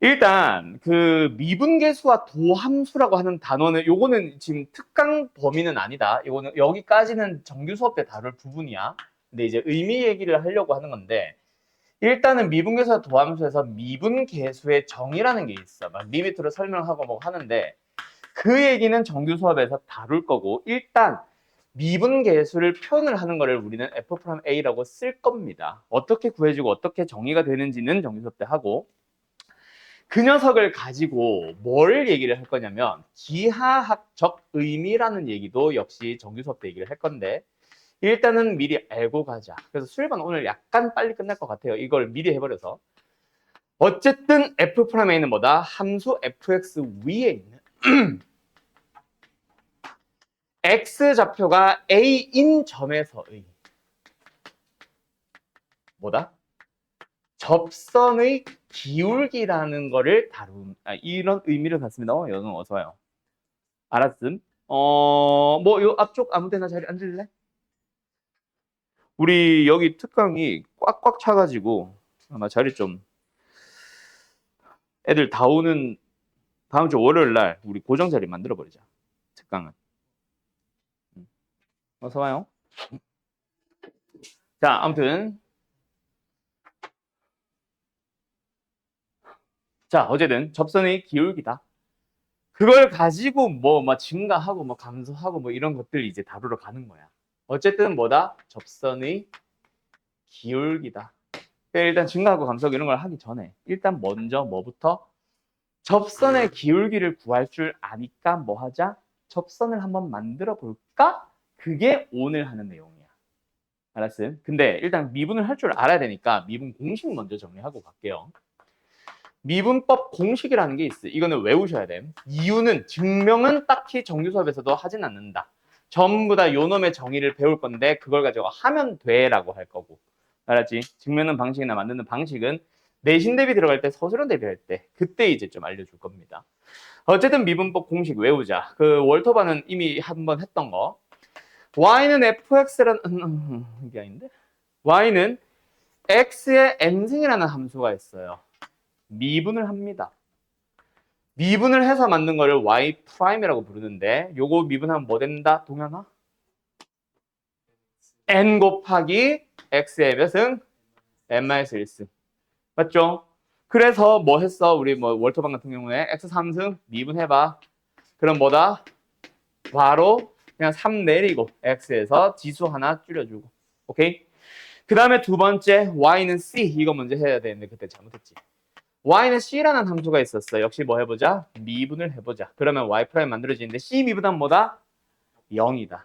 일단 그 미분계수와 도함수라고 하는 단어는 요거는 지금 특강 범위는 아니다. 요거는 여기까지는 정규 수업 때 다룰 부분이야. 근데 이제 의미 얘기를 하려고 하는 건데 일단은 미분계수와 도함수에서 미분계수의 정의라는 게 있어. 막 리미트로 설명하고 뭐 하는데 그 얘기는 정규 수업에서 다룰 거고 일단 미분계수를 표현을 하는 거를 우리는 F'A라고 쓸 겁니다. 어떻게 구해지고 어떻게 정의가 되는지는 정규 수업 때 하고 그 녀석을 가지고 뭘 얘기를 할 거냐면 기하학적 의미라는 얘기도 역시 정규 수업 때 얘기를 할 건데 일단은 미리 알고 가자. 그래서 수일반 오늘 약간 빨리 끝날 것 같아요. 이걸 미리 해버려서. 어쨌든 F'A는 뭐다? 함수 fx 위에 있는 x좌표가 a인 점에서의 뭐다? 접선의 기울기라는 거를 이런 의미를 갖습니다. 여러분 어서 와요. 알았음? 뭐 요 앞쪽 아무 데나 자리 앉을래? 우리 여기 특강이 꽉꽉 차가지고 아마 자리 좀 애들 다 오는 다음 주 월요일 날 우리 고정 자리 만들어 버리자. 특강은. 어서 와요. 자, 아무튼 자, 어쨌든 접선의 기울기다. 그걸 가지고 뭐 증가하고 뭐 감소하고 뭐 이런 것들 이제 다루러 가는 거야. 어쨌든 뭐다? 접선의 기울기다. 일단 증가하고 감소하고 이런 걸 하기 전에 일단 먼저 뭐부터? 접선의 기울기를 구할 줄 아니까 뭐 하자? 접선을 한번 만들어 볼까? 그게 오늘 하는 내용이야. 알았음? 근데 일단 미분을 할 줄 알아야 되니까 미분 공식 먼저 정리하고 갈게요. 미분법 공식이라는 게 있어. 이거는 외우셔야 돼. 이유는 증명은 딱히 정규 수업에서도 하진 않는다. 전부 다 요놈의 정의를 배울 건데 그걸 가지고 하면 돼라고 할 거고. 알았지? 증명은 방식이나 만드는 방식은 내신 대비 들어갈 때 서술원 대비할 때 그때 이제 좀 알려줄 겁니다. 어쨌든 미분법 공식 외우자. 그 월터반은 이미 한번 했던 거. y는 fx라는 이게 아닌데? y는 x의 n승이라는 함수가 있어요. 미분을 합니다. 미분을 해서 만든 거를 y 프라임이라고 부르는데 요거 미분하면 뭐 된다? 동현아? n 곱하기 x의 몇승? n-1승. 맞죠? 그래서 뭐 했어? 우리 뭐 월터방 같은 경우에 x 3승 미분해봐. 그럼 뭐다? 바로 그냥 3 내리고 x에서 지수 하나 줄여주고. 오케이? 그 다음에 두 번째 y는 c. 이거 먼저 해야 되는데 그때 잘못했지. y는 c라는 함수가 있었어. 역시 뭐 해보자? 미분을 해보자. 그러면 y 프라임 만들어지는데 c 미분하면 뭐다? 0이다.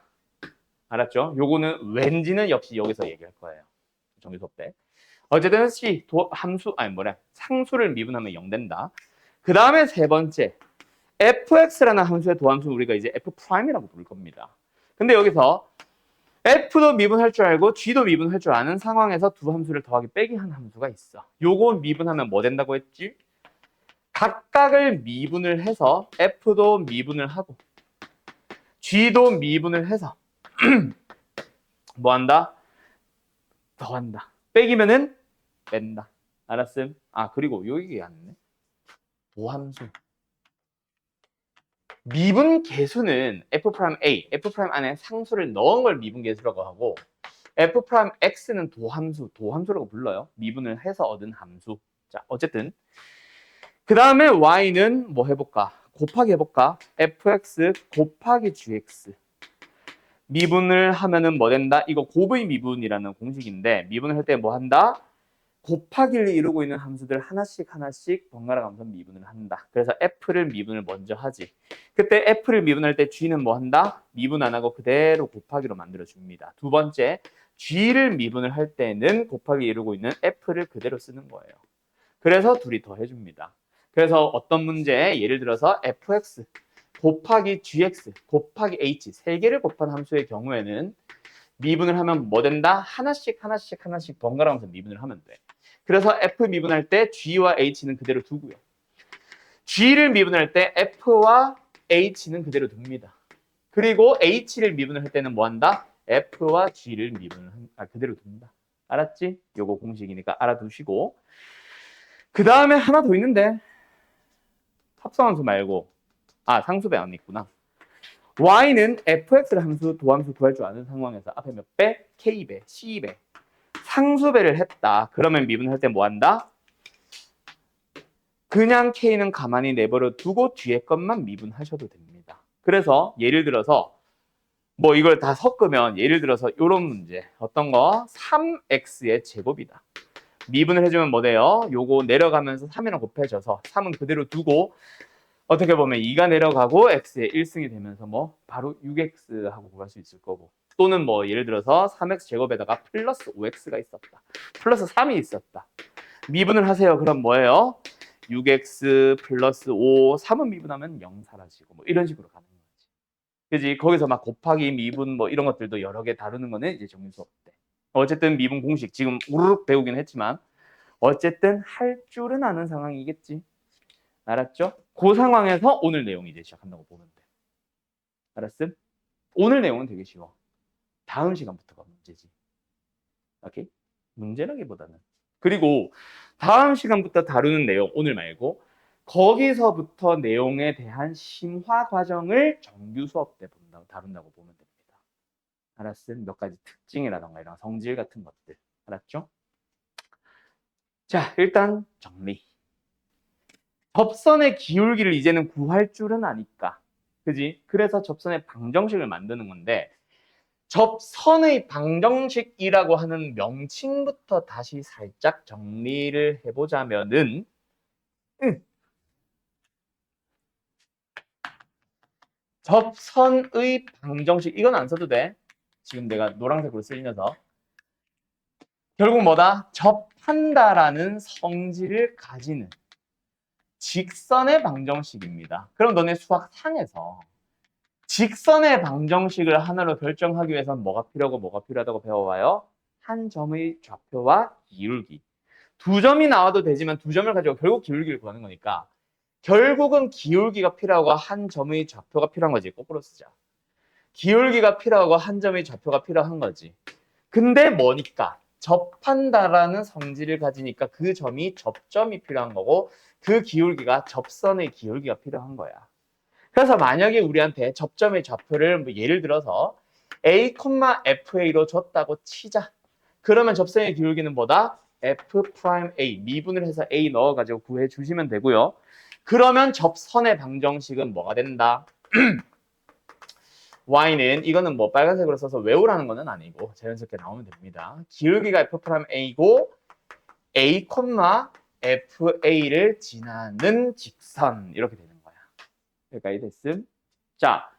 알았죠? 요거는 왠지는 역시 여기서 얘기할 거예요. 정규 수업 때. 어쨌든 c 함수 아니 뭐래 상수를 미분하면 0 된다. 그 다음에 세 번째 fx라는 함수의 도함수 우리가 이제 f'이라고 부를 겁니다. 근데 여기서 f도 미분할 줄 알고 g도 미분할 줄 아는 상황에서 두 함수를 더하기 빼기 한 함수가 있어. 요거 미분하면 뭐 된다고 했지? 각각을 미분을 해서 f도 미분을 하고 g도 미분을 해서 뭐 한다? 더한다. 빼기면은 뺀다. 알았음? 아 그리고 여기 안 했네. 도함수. 미분 계수는 F'A, F' 안에 상수를 넣은 걸 미분 계수라고 하고 F'X는 도함수라고 불러요. 미분을 해서 얻은 함수. 자, 어쨌든 그 다음에 Y는 뭐 해볼까? 곱하기 해볼까? Fx 곱하기 Gx. 미분을 하면은 뭐 된다? 이거 곱의 미분이라는 공식인데 미분을 할 때 뭐 한다? 곱하기를 이루고 있는 함수들 하나씩 번갈아 가면서 미분을 한다. 그래서 f를 미분을 먼저 하지. 그때 f를 미분할 때 g는 뭐 한다? 미분 안 하고 그대로 곱하기로 만들어 줍니다. 두 번째, g를 미분을 할 때는 곱하기 이루고 있는 f를 그대로 쓰는 거예요. 그래서 둘이 더 해줍니다. 그래서 어떤 문제, 예를 들어서 fx 곱하기 gx 곱하기 h 세 개를 곱한 함수의 경우에는 미분을 하면 뭐 된다? 하나씩 번갈아가면서 미분을 하면 돼. 그래서 F 미분할 때 G와 H는 그대로 두고요. G를 미분할 때 F와 H는 그대로 둡니다. 그리고 H를 미분을 할 때는 뭐 한다? F와 G를 그대로 둡니다. 알았지? 요거 공식이니까 알아두시고 그 다음에 하나 더 있는데 합성함수 말고 상수배 안에 있구나. y는 fx를 함수 도함수 구할 줄 아는 상황에서 앞에 몇 배? k배, c배 상수배를 했다. 그러면 미분할 때 뭐 한다? 그냥 k는 가만히 내버려 두고 뒤에 것만 미분하셔도 됩니다. 그래서 예를 들어서 뭐 이걸 다 섞으면 예를 들어서 이런 문제 어떤 거? 3x의 제곱이다. 미분을 해주면 뭐 돼요? 요거 내려가면서 3이랑 곱해져서 3은 그대로 두고 어떻게 보면 2가 내려가고 x의 1승이 되면서 뭐 바로 6x 하고 구할 수 있을 거고 또는 뭐 예를 들어서 3x 제곱에다가 플러스 5x가 있었다. 플러스 3이 있었다. 미분을 하세요. 그럼 뭐예요? 6x 플러스 5, 3은 미분하면 0 사라지고 뭐 이런 식으로 가는 거지. 그지? 거기서 막 곱하기, 미분 뭐 이런 것들도 여러 개 다루는 거는 이제 정리 수업 때. 어쨌든 미분 공식 지금 우르륵 배우긴 했지만 어쨌든 할 줄은 아는 상황이겠지. 알았죠? 그 상황에서 오늘 내용이 이제 시작한다고 보면 돼. 알았음? 오늘 내용은 되게 쉬워. 다음 시간부터가 문제지. 오케이? 문제라기보다는. 그리고 다음 시간부터 다루는 내용, 오늘 말고 거기서부터 내용에 대한 심화 과정을 정규 수업 때 다룬다고 보면 됩니다. 알았음? 몇 가지 특징이라던가 이런 성질 같은 것들. 알았죠? 자, 일단 정리. 접선의 기울기를 이제는 구할 줄은 아니까. 그지? 그래서 접선의 방정식을 만드는 건데 접선의 방정식이라고 하는 명칭부터 다시 살짝 정리를 해보자면은 접선의 방정식 이건 안 써도 돼. 지금 내가 노란색으로 쓸 녀석 결국 뭐다? 접한다라는 성질을 가지는 직선의 방정식입니다. 그럼 너네 수학 상에서 직선의 방정식을 하나로 결정하기 위해서는 뭐가 필요하고 뭐가 필요하다고 배워와요? 한 점의 좌표와 기울기. 두 점이 나와도 되지만 두 점을 가지고 결국 기울기를 구하는 거니까 결국은 기울기가 필요하고 한 점의 좌표가 필요한 거지. 거꾸로 쓰자. 기울기가 필요하고 한 점의 좌표가 필요한 거지. 근데 뭐니까? 접한다라는 성질을 가지니까 그 점이 접점이 필요한 거고 그 기울기가 접선의 기울기가 필요한 거야. 그래서 만약에 우리한테 접점의 좌표를 뭐 예를 들어서 a, fa로 줬다고 치자. 그러면 접선의 기울기는 뭐다? f'(a) 미분을 해서 a 넣어가지고 구해주시면 되고요. 그러면 접선의 방정식은 뭐가 된다? y는 이거는 뭐 빨간색으로 써서 외우라는 거는 아니고 자연스럽게 나오면 됩니다. 기울기가 f'a고 a, fa를 지나는 직선 이렇게 되는 거야. 여기까지 됐음? 자,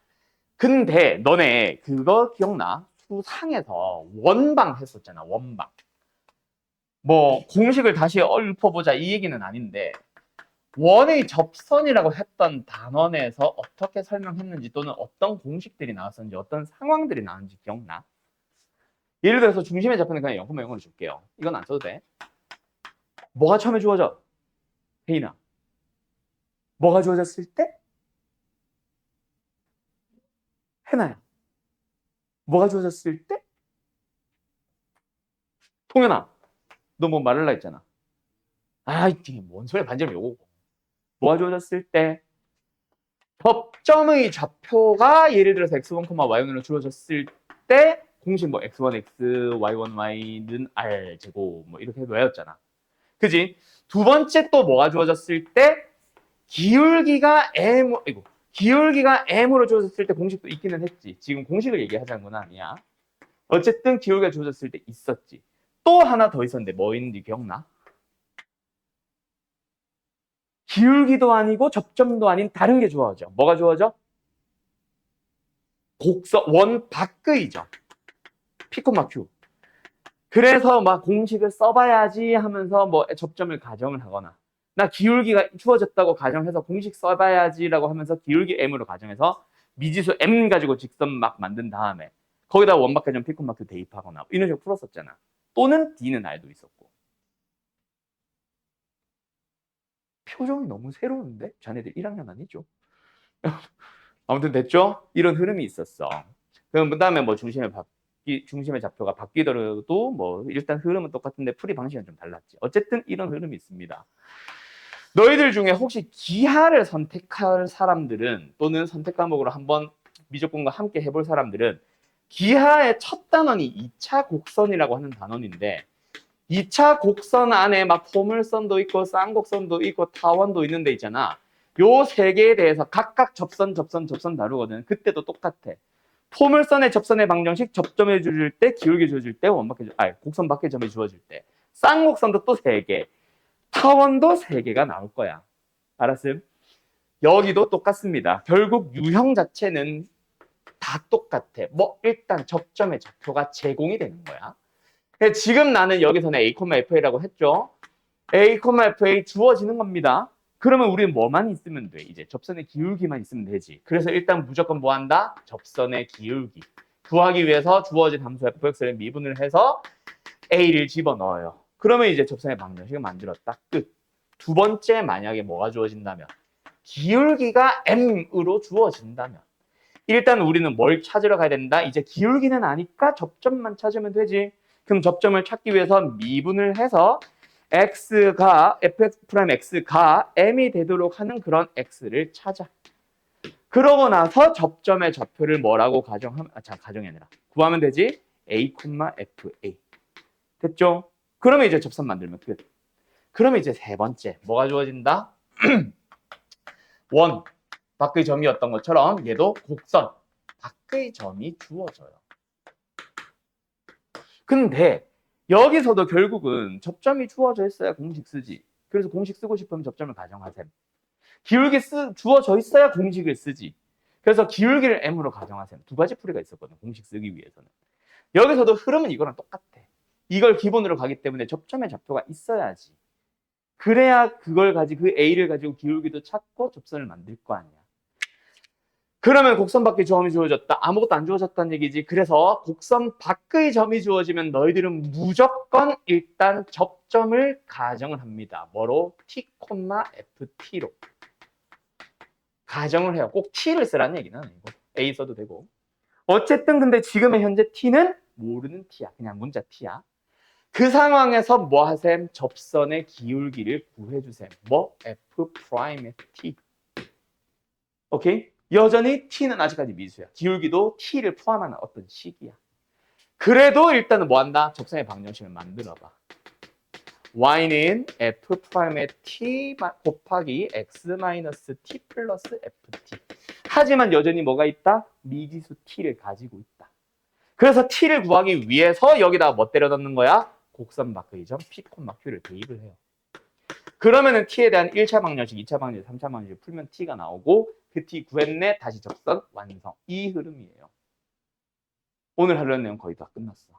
근데 너네 그거 기억나? 수상에서 원방 했었잖아. 원방. 뭐 공식을 다시 읊어보자 이 얘기는 아닌데 원의 접선이라고 했던 단원에서 어떻게 설명했는지 또는 어떤 공식들이 나왔었는지 어떤 상황들이 나왔는지 기억나? 예를 들어서 중심의 좌표는 그냥 0,0을 줄게요. 이건 안 써도 돼. 뭐가 처음에 주어져? 혜인아. 뭐가 주어졌을 때? 해나야. 뭐가 주어졌을 때? 통연아. 너 뭐 말을라 했잖아. 이게 뭔 소리야 반지름 요거고. 뭐가 주어졌을 때? 접점의 좌표가 예를 들어서 x1, y1으로 주어졌을 때 공식 뭐 x1, x, y1, y는 r 제곱 뭐 이렇게 외웠잖아. 그지? 두 번째 또 뭐가 주어졌을 때 기울기가 기울기가 m으로 주어졌을 때 공식도 있기는 했지. 지금 공식을 얘기하자는 건 아니야. 어쨌든 기울기가 주어졌을 때 있었지. 또 하나 더 있었는데 뭐 있는지 기억나? 기울기도 아니고 접점도 아닌 다른 게 주어져. 뭐가 주어져? 곡선 원 밖의 점. P, Q. 그래서 막 공식을 써봐야지 하면서 뭐 접점을 가정을 하거나 나 기울기가 주어졌다고 가정해서 공식 써봐야지라고 하면서 기울기 m으로 가정해서 미지수 m 가지고 직선 막 만든 다음에 거기다 원박계점 P, Q 대입하거나 이런 식으로 풀었었잖아. 또는 D는 R도 있었고. 표정이 너무 새로운데? 자네들 1학년 아니죠? 아무튼 됐죠? 이런 흐름이 있었어. 그럼 그 다음에 뭐 중심의 좌표가 바뀌더라도 뭐 일단 흐름은 똑같은데 풀이 방식은 좀 달랐지. 어쨌든 이런 흐름이 있습니다. 너희들 중에 혹시 기하를 선택할 사람들은 또는 선택 과목으로 한번 미적분과 함께 해볼 사람들은 기하의 첫 단원이 2차 곡선이라고 하는 단원인데 2차 곡선 안에 막 포물선도 있고 쌍곡선도 있고 타원도 있는 데 있잖아. 요 세 개에 대해서 각각 접선 다루거든. 그때도 똑같아. 포물선의 접선의 방정식 접점해 줄 때, 기울기 주어질 때, 곡선 밖에 점이 주어질 때. 쌍곡선도 또 3개. 타원도 3개가 나올 거야. 알았음? 여기도 똑같습니다. 결국 유형 자체는 다 똑같아. 뭐 일단 접점의 좌표가 제공이 되는 거야. 지금 나는 여기서는 A, FA라고 했죠. A, FA 주어지는 겁니다. 그러면 우리는 뭐만 있으면 돼? 이제 접선의 기울기만 있으면 되지. 그래서 일단 무조건 뭐 한다? 접선의 기울기. 구하기 위해서 주어진 함수 fx를 미분을 해서 A를 집어넣어요. 그러면 이제 접선의 방정식을 만들었다. 끝. 두 번째 만약에 뭐가 주어진다면 기울기가 m으로 주어진다면 일단 우리는 뭘 찾으러 가야 된다? 이제 기울기는 아니까 접점만 찾으면 되지. 그럼 접점을 찾기 위해서 미분을 해서 x가 fx'가 m이 되도록 하는 그런 x를 찾아. 그러고 나서 접점의 좌표를 뭐라고 가정이 아니라 구하면 되지? a, fa. 됐죠? 그러면 이제 접선 만들면 끝. 그러면 이제 세 번째 뭐가 주어진다? 원 밖의 점이었던 것처럼 얘도 곡선 밖의 점이 주어져요. 근데 여기서도 결국은 접점이 주어져 있어야 공식 쓰지. 그래서 공식 쓰고 싶으면 접점을 가정하셈. 기울기 주어져 있어야 공식을 쓰지. 그래서 기울기를 m으로 가정하셈. 두 가지 풀이가 있었거든. 공식 쓰기 위해서는. 여기서도 흐름은 이거랑 똑같아. 이걸 기본으로 가기 때문에 접점의 좌표가 있어야지. 그래야 그걸 가지고 그 A를 가지고 기울기도 찾고 접선을 만들 거 아니야. 그러면 곡선 밖의 점이 주어졌다. 아무것도 안 주어졌다는 얘기지. 그래서 곡선 밖의 점이 주어지면 너희들은 무조건 일단 접점을 가정을 합니다. 뭐로? T, FT로. 가정을 해요. 꼭 T를 쓰라는 얘기는 아니고 A 써도 되고. 어쨌든 근데 지금의 현재 T는 모르는 T야. 그냥 문자 T야. 그 상황에서 뭐 하셈? 접선의 기울기를 구해주셈. 뭐? F'의 T. 오케이? 여전히 T는 아직까지 미수야. 기울기도 T를 포함하는 어떤 식이야. 그래도 일단은 뭐 한다? 접선의 방정식을 만들어봐. Y는 F'의 T 곱하기 X-T 플러스 FT. 하지만 여전히 뭐가 있다? 미지수 T를 가지고 있다. 그래서 T를 구하기 위해서 여기다가 뭐 때려 넣는 거야? 곡선 밖의 점 P, Q를 대입을 해요. 그러면은 T에 대한 1차 방정식, 2차 방정식, 3차 방정식 풀면 T가 나오고 그 T 구했네, 다시 접선, 완성. 이 흐름이에요. 오늘 하려는 내용 거의 다 끝났어.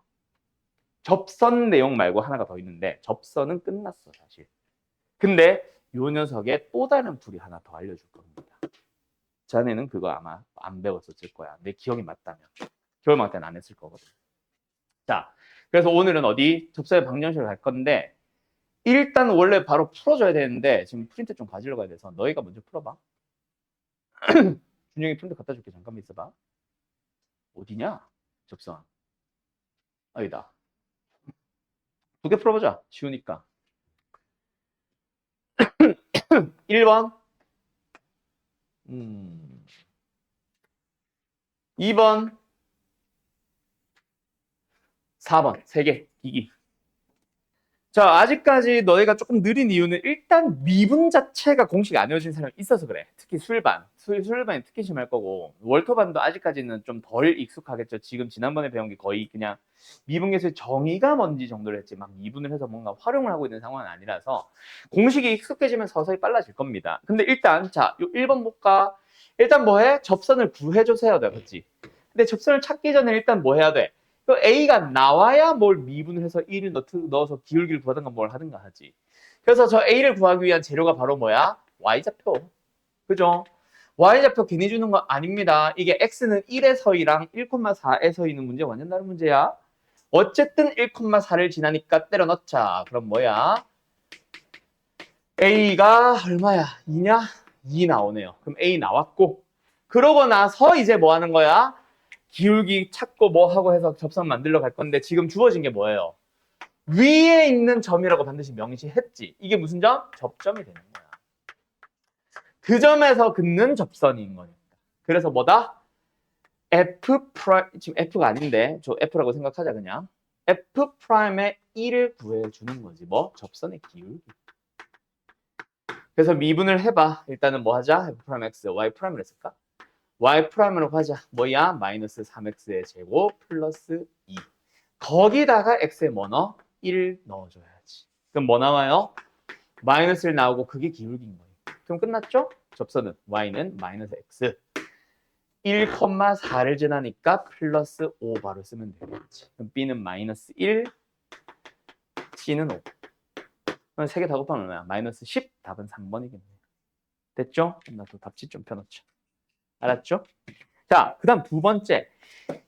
접선 내용 말고 하나가 더 있는데 접선은 끝났어, 사실. 근데 요 녀석에 또 다른 풀이 하나 더 알려줄 겁니다. 자네는 그거 아마 안 배웠었을 거야. 내 기억이 맞다면. 겨울방학 때는 안 했을 거거든. 자, 그래서 오늘은 어디? 접선의 방정식을 갈 건데 일단 원래 바로 풀어줘야 되는데 지금 프린트 좀 가지러 가야 돼서 너희가 먼저 풀어봐. 준영이 프린트 갖다 줄게. 잠깐만 있어봐. 어디냐? 접선. 아니다. 2개 풀어보자. 쉬우니까. 1번. 2번. 4번. 3개. 기기. 자, 아직까지 너희가 조금 느린 이유는 일단 미분 자체가 공식이 안 외워진 사람이 있어서 그래. 특히 술반. 술반이 특히 심할 거고 월터반도 아직까지는 좀 덜 익숙하겠죠. 지난번에 배운 게 거의 그냥 미분계수의 정의가 뭔지 정도로 했지 막 미분을 해서 뭔가 활용을 하고 있는 상황은 아니라서 공식이 익숙해지면 서서히 빨라질 겁니다. 근데 일단 자, 요 1번 볼까? 일단 뭐 해? 접선을 구해주세요. 그렇지? 근데 접선을 찾기 전에 일단 뭐 해야 돼? 그 A가 나와야 뭘 미분을 해서 1을 넣어서 기울기를 구하든가 뭘 하든가 하지. 그래서 저 A를 구하기 위한 재료가 바로 뭐야? Y좌표. 그죠? Y좌표 괜히 주는 거 아닙니다. 이게 X는 1에서이랑 1,4에서이는 문제 완전 다른 문제야. 어쨌든 1,4를 지나니까 때려 넣자. 그럼 뭐야? A가 얼마야? 2냐? 2 나오네요. 그럼 A 나왔고. 그러고 나서 이제 뭐 하는 거야? 기울기 찾고 뭐 하고 해서 접선 만들러 갈 건데 지금 주어진 게 뭐예요? 위에 있는 점이라고 반드시 명시했지. 이게 무슨 점? 접점이 되는 거야. 그 점에서 긋는 접선인 거니까. 그래서 뭐다? F 프라임, 지금 F가 아닌데 저 F라고 생각하자 그냥. F 프라임의 1을 구해주는 거지. 뭐? 접선의 기울기. 그래서 미분을 해봐. 일단은 뭐 하자? F 프라임 X, Y 프라임을 했을까? Y 프라임으로 가자. 뭐야? 마이너스 3X의 제곱 플러스 2. 거기다가 X에 뭐 넣어? 1 넣어줘야지. 그럼 뭐 나와요? 마이너스 1 나오고 그게 기울기인 거예요. 그럼 끝났죠? 접선은 Y는 마이너스 X. 1,4를 지나니까 플러스 5 바로 쓰면 되겠지. 그럼 B는 마이너스 1, C는 5. 그럼 3개 다 곱하면 얼마야? 마이너스 10. 답은 3번이겠네요. 됐죠? 나 또 답지 좀 펴놓자. 알았죠? 자, 그 다음 두 번째.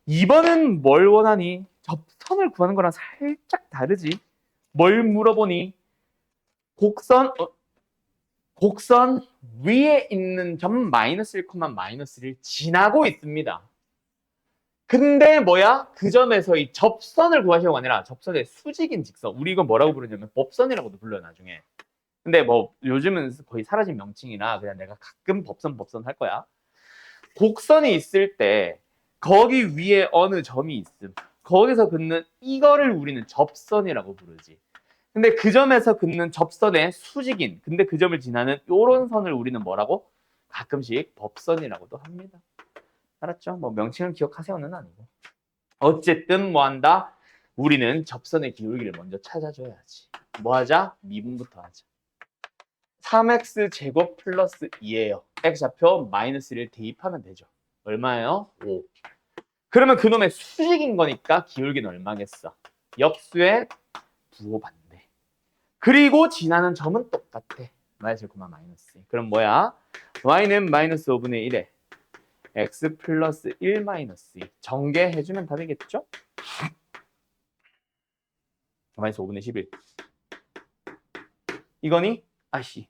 2번은 뭘 원하니? 접선을 구하는 거랑 살짝 다르지. 뭘 물어보니? 곡선 위에 있는 점 마이너스 1, 마이너스를 지나고 있습니다. 근데 뭐야? 그 점에서 이 접선을 구하시려고 아니라 접선의 수직인 직선. 우리 이건 뭐라고 부르냐면 법선이라고도 불러요, 나중에. 근데 뭐 요즘은 거의 사라진 명칭이라 그냥 내가 가끔 법선 할 거야. 곡선이 있을 때 거기 위에 어느 점이 있음. 거기서 긋는 이거를 우리는 접선이라고 부르지. 근데 그 점에서 긋는 접선의 수직인, 근데 그 점을 지나는 요런 선을 우리는 뭐라고? 가끔씩 법선이라고도 합니다. 알았죠? 뭐 명칭을 기억하세요는 아니고. 어쨌든 뭐 한다? 우리는 접선의 기울기를 먼저 찾아줘야지. 뭐 하자? 미분부터 하자. 3x 제곱 플러스 2예요. x좌표 마이너스 1을 대입하면 되죠. 얼마예요? 5. 그러면 그놈의 수직인 거니까 기울기는 얼마겠어? 역수의 부호반대. 그리고 지나는 점은 똑같아. 마이너스 1, 마이너스 2. 그럼 뭐야? y는 마이너스 5분의 1에 x 플러스 1 마이너스 2. 전개해주면 답이겠죠? 마이너스 5분의 11. 이거니? 아씨.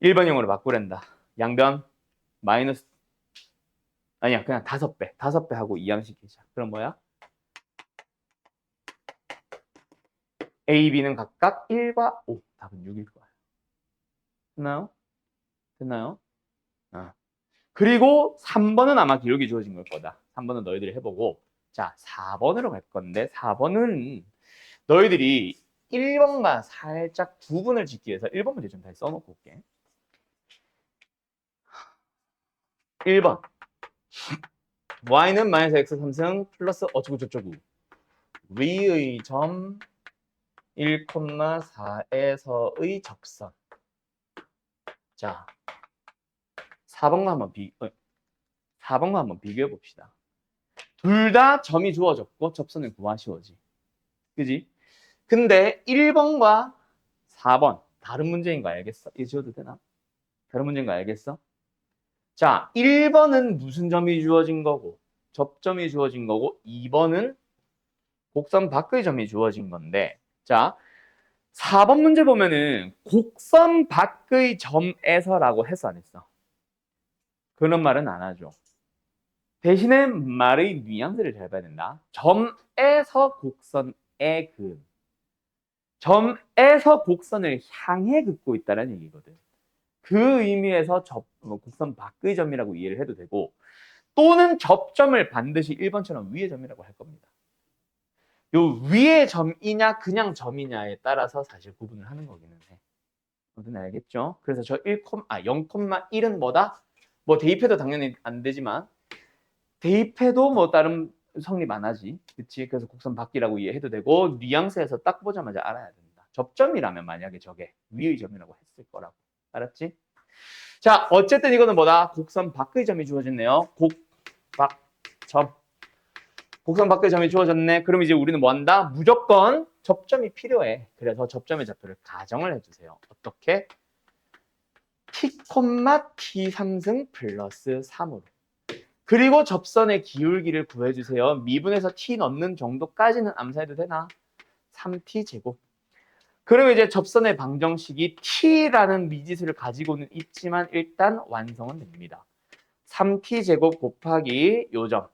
1번형으로 바꾸란다. 양변 마이너스 아니야 그냥 5배. 5배 하고 이항시키자. 그럼 뭐야? A, B는 각각 1과 5. 답은 6일 거야. 됐나요? 됐나요? 아. 그리고 3번은 아마 기울기 주어진 걸 거다. 3번은 너희들이 해보고 자 4번으로 갈 건데 4번은 너희들이 1번과 살짝 구분을 짓기 위해서 1번 문제 좀 다시 써놓고 올게. 1번 y는 마이너스 x 3승 플러스 어쩌고저쩌고 위의 점 1,4에서의 접선. 자 4번과 한번 비교해 봅시다. 둘 다 점이 주어졌고 접선을 구하시오지. 그지? 근데 1번과 4번 다른 문제인 거 알겠어? 이거 지워도 되나? 다른 문제인 거 알겠어? 자, 1번은 무슨 점이 주어진 거고 접점이 주어진 거고 2번은 곡선 밖의 점이 주어진 건데 자 4번 문제 보면은 곡선 밖의 점에서라고 했어 안 했어? 그런 말은 안 하죠. 대신에 말의 뉘앙스를 잘 봐야 된다. 점에서 곡선에 그 점에서 곡선을 향해 긋고 있다는 얘기거든. 그 의미에서 곡선 밖의 점이라고 이해를 해도 되고 또는 접점을 반드시 1번처럼 위의 점이라고 할 겁니다. 요 위의 점이냐 그냥 점이냐에 따라서 사실 구분을 하는 거기는 해. 아무튼 알겠죠? 그래서 저 0,1은 뭐다? 뭐 대입해도 당연히 안 되지만 대입해도 뭐 다른 성립 안 하지. 그치? 그래서 곡선 밖이라고 이해해도 되고 뉘앙스에서 딱 보자마자 알아야 된다. 접점이라면 만약에 저게 위의 점이라고 했을 거라고. 알았지? 자, 어쨌든 이거는 뭐다? 곡선 밖의 점이 주어졌네요. 곡박점. 곡선 밖의 점이 주어졌네. 그럼 이제 우리는 뭐 한다? 무조건 접점이 필요해. 그래서 접점의 좌표를 가정을 해주세요. 어떻게? t, t 3승 플러스 3으로. 그리고 접선의 기울기를 구해주세요. 미분에서 t 넣는 정도까지는 암산해도 되나? 3t 제곱. 그러면 이제 접선의 방정식이 t라는 미지수를 가지고는 있지만 일단 완성은 됩니다. 3t 제곱 곱하기 요점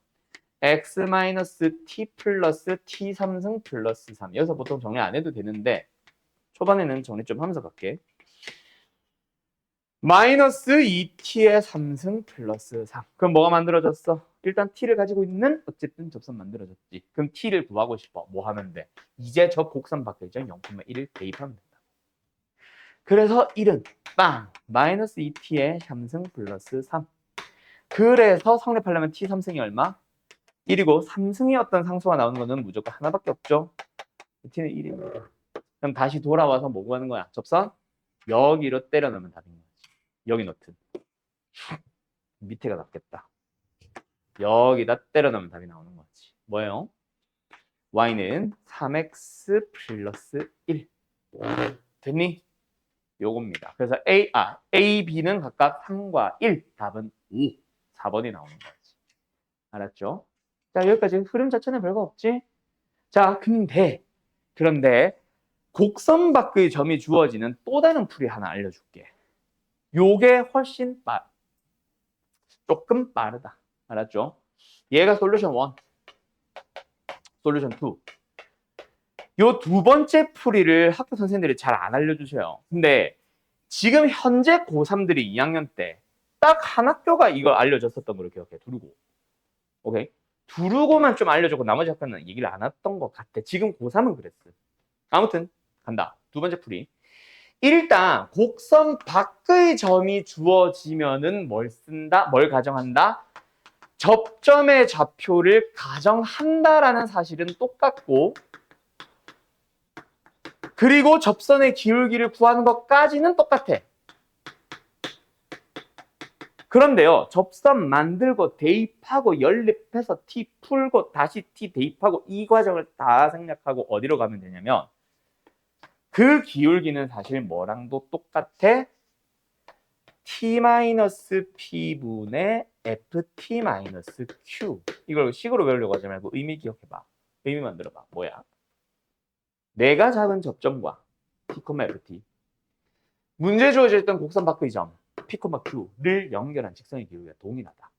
x-t 플러스 t 3승 플러스 3. 여기서 보통 정리 안 해도 되는데 초반에는 정리 좀 하면서 갈게. 마이너스 2t의 3승 플러스 3. 그럼 뭐가 만들어졌어? 일단 t를 가지고 있는 어쨌든 접선 만들어졌지. 그럼 t를 구하고 싶어. 뭐 하면 돼? 이제 저 곡선 바뀌죠. 0,1을 대입하면 된다. 그래서 1은 빵! 마이너스 2t의 3승 플러스 3. 그래서 성립하려면 t 3승이 얼마? 1이고 3승이 어떤 상수가 나오는 거는 무조건 하나밖에 없죠. t는 1입니다. 그럼 다시 돌아와서 뭐 구하는 거야? 접선? 여기로 때려 넣으면 답인 거지. 여기 넣든. 밑에가 낫겠다. 여기다 때려 넣으면 답이 나오는 거지. 뭐예요? y는 3x 플러스 1. 됐니? 요겁니다. 그래서 A, B는 각각 3과 1. 답은 5. 4번이 나오는 거지. 알았죠? 자, 여기까지 흐름 자체는 별거 없지? 자, 그런데 곡선 밖의 점이 주어지는 또 다른 풀이 하나 알려줄게. 요게 훨씬 조금 빠르다. 알았죠? 얘가 솔루션 1, 솔루션 2. 요 두 번째 풀이를 학교 선생님들이 잘 안 알려주세요. 근데 지금 현재 고3들이 2학년 때 딱 한 학교가 이걸 알려줬었던 걸 기억해. 두르고. 오케이? 두르고만 좀 알려줬고 나머지 학교는 얘기를 안 했던 것 같아. 지금 고3은 그랬어. 아무튼 간다. 두 번째 풀이. 일단 곡선 밖의 점이 주어지면은 뭘 쓴다? 뭘 가정한다? 접점의 좌표를 가정한다라는 사실은 똑같고, 그리고 접선의 기울기를 구하는 것까지는 똑같아. 그런데요, 접선 만들고 대입하고 연립해서 t 풀고 다시 t 대입하고 이 과정을 다 생략하고 어디로 가면 되냐면, 그 기울기는 사실 뭐랑도 똑같아? t-p분의 ft-q. 이걸 식으로 배우려고 하지 말고 의미 기억해봐. 의미 만들어봐. 뭐야? 내가 잡은 접점과 t, ft. 문제 주어질 땐 곡선 밖의 점 p, q를 연결한 직선의 기울기가 동일하다.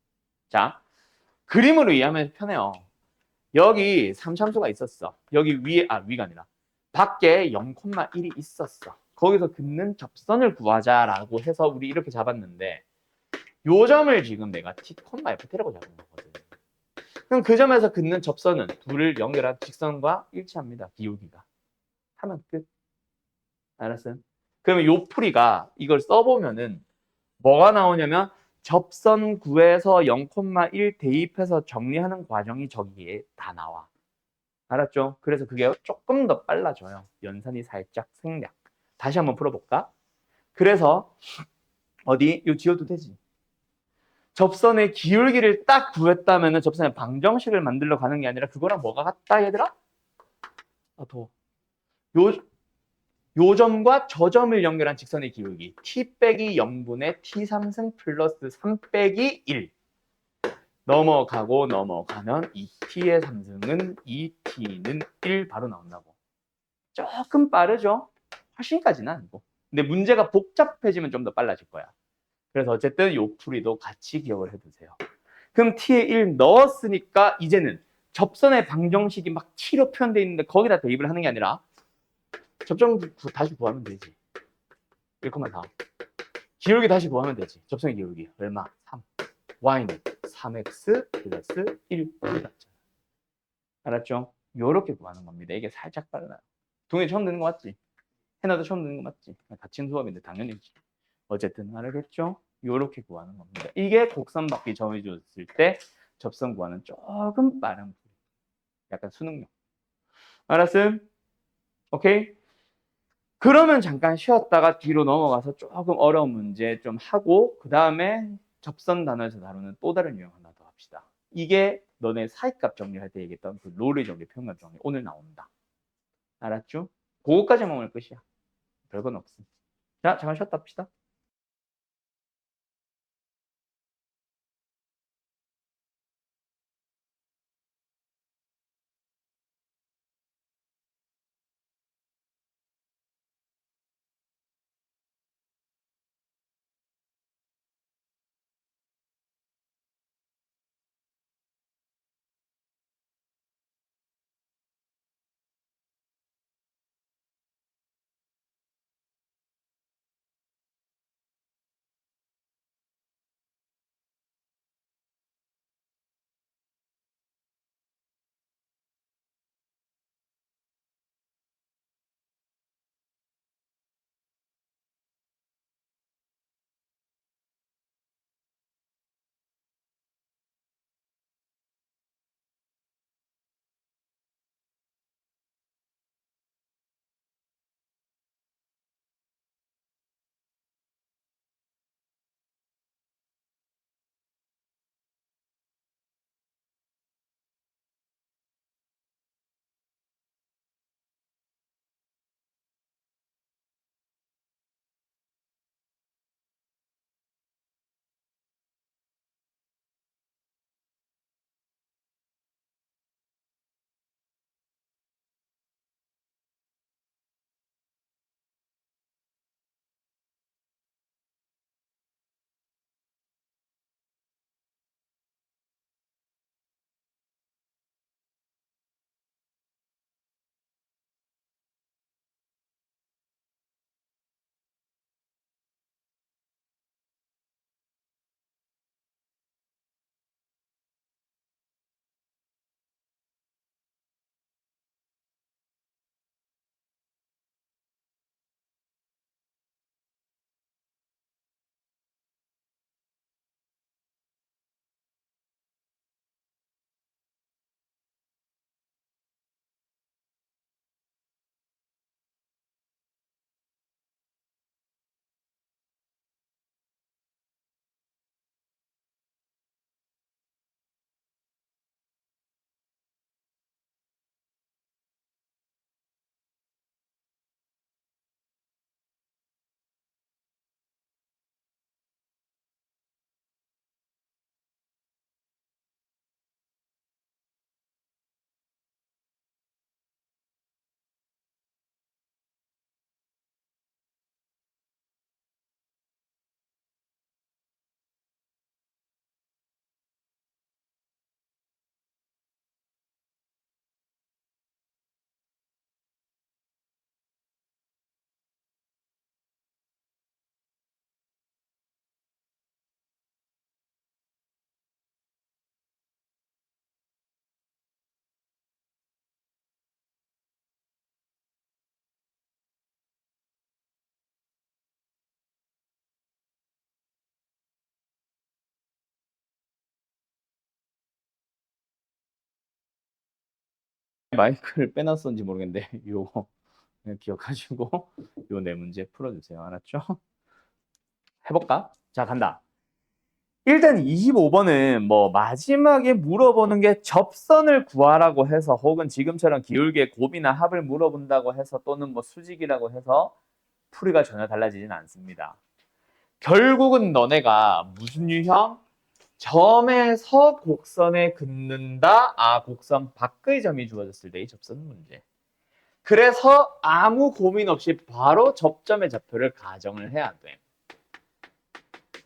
자, 그림으로 이해하면 편해요. 여기 3참수가 있었어. 여기 위가 아니라 밖에 0,1이 있었어. 거기서 긋는 접선을 구하자라고 해서 우리 이렇게 잡았는데, 요 점을 지금 내가 t, ft라고 잡은 거거든. 그럼 그 점에서 긋는 접선은 둘을 연결한 직선과 일치합니다. 기울기가. 하면 끝. 알았어요? 그러면 요 풀이가 이걸 써보면은 뭐가 나오냐면 접선 구에서 0,1 대입해서 정리하는 과정이 저기에 다 나와. 알았죠? 그래서 그게 조금 더 빨라져요. 연산이 살짝 생략. 다시 한번 풀어볼까? 그래서 어디? 요 지워도 되지. 접선의 기울기를 딱 구했다면 접선의 방정식을 만들러 가는 게 아니라 그거랑 뭐가 같다 얘들아? 요 점과 저 점을 연결한 직선의 기울기 t 빼기 0분의 t3승 플러스 3 빼기 1 넘어가면 2t의 3승은 2t는 1 바로 나온다고. 조금 빠르죠? 훨씬까지는 아니고. 근데 문제가 복잡해지면 좀 더 빨라질 거야. 그래서 어쨌든 요 풀이도 같이 기억을 해두세요. 그럼 t에 1 넣었으니까 이제는 접선의 방정식이 막 t로 표현되어 있는데 거기다 대입을 하는 게 아니라 접점 다시 구하면 되지. 1,4. 기울기 다시 구하면 되지. 접선의 기울기 얼마? 3. y는 3x 플러스 1 알았죠? 요렇게 구하는 겁니다. 이게 살짝 빨라요. 동해 처음 듣는 거 맞지? 해나도 처음 듣는 거 맞지? 같은 수업인데 당연히지. 어쨌든 알겠죠? 요렇게 구하는 겁니다. 이게 곡선 바퀴 정해줬을 때 접선 구하는 조금 빠른 부분. 약간 수능용. 알았음? 오케이? 그러면 잠깐 쉬었다가 뒤로 넘어가서 조금 어려운 문제 좀 하고 그 다음에 접선 단어에서 다루는 또 다른 유형 하나 더 합시다. 이게 너네 사이값 정리할 때 얘기했던 그 롤의 정리, 평면 정리 오늘 나온다. 알았죠? 그거까지만 오늘 끝이야. 별건 없음. 자, 잠깐 쉬었다 합시다. 마이크를 빼놨었는지 모르겠는데 요거 그냥 기억하시고 요 네 문제 풀어주세요. 알았죠? 해볼까? 자, 간다. 일단 25번은 뭐 마지막에 물어보는 게 접선을 구하라고 해서 혹은 지금처럼 기울기의 곱이나 합을 물어본다고 해서 또는 뭐 수직이라고 해서 풀이가 전혀 달라지진 않습니다. 결국은 너네가 무슨 유형? 점에서 곡선에 긋는다. 아, 곡선 밖의 점이 주어졌을 때의 접선 문제. 그래서 아무 고민 없이 바로 접점의 좌표를 가정을 해야 돼.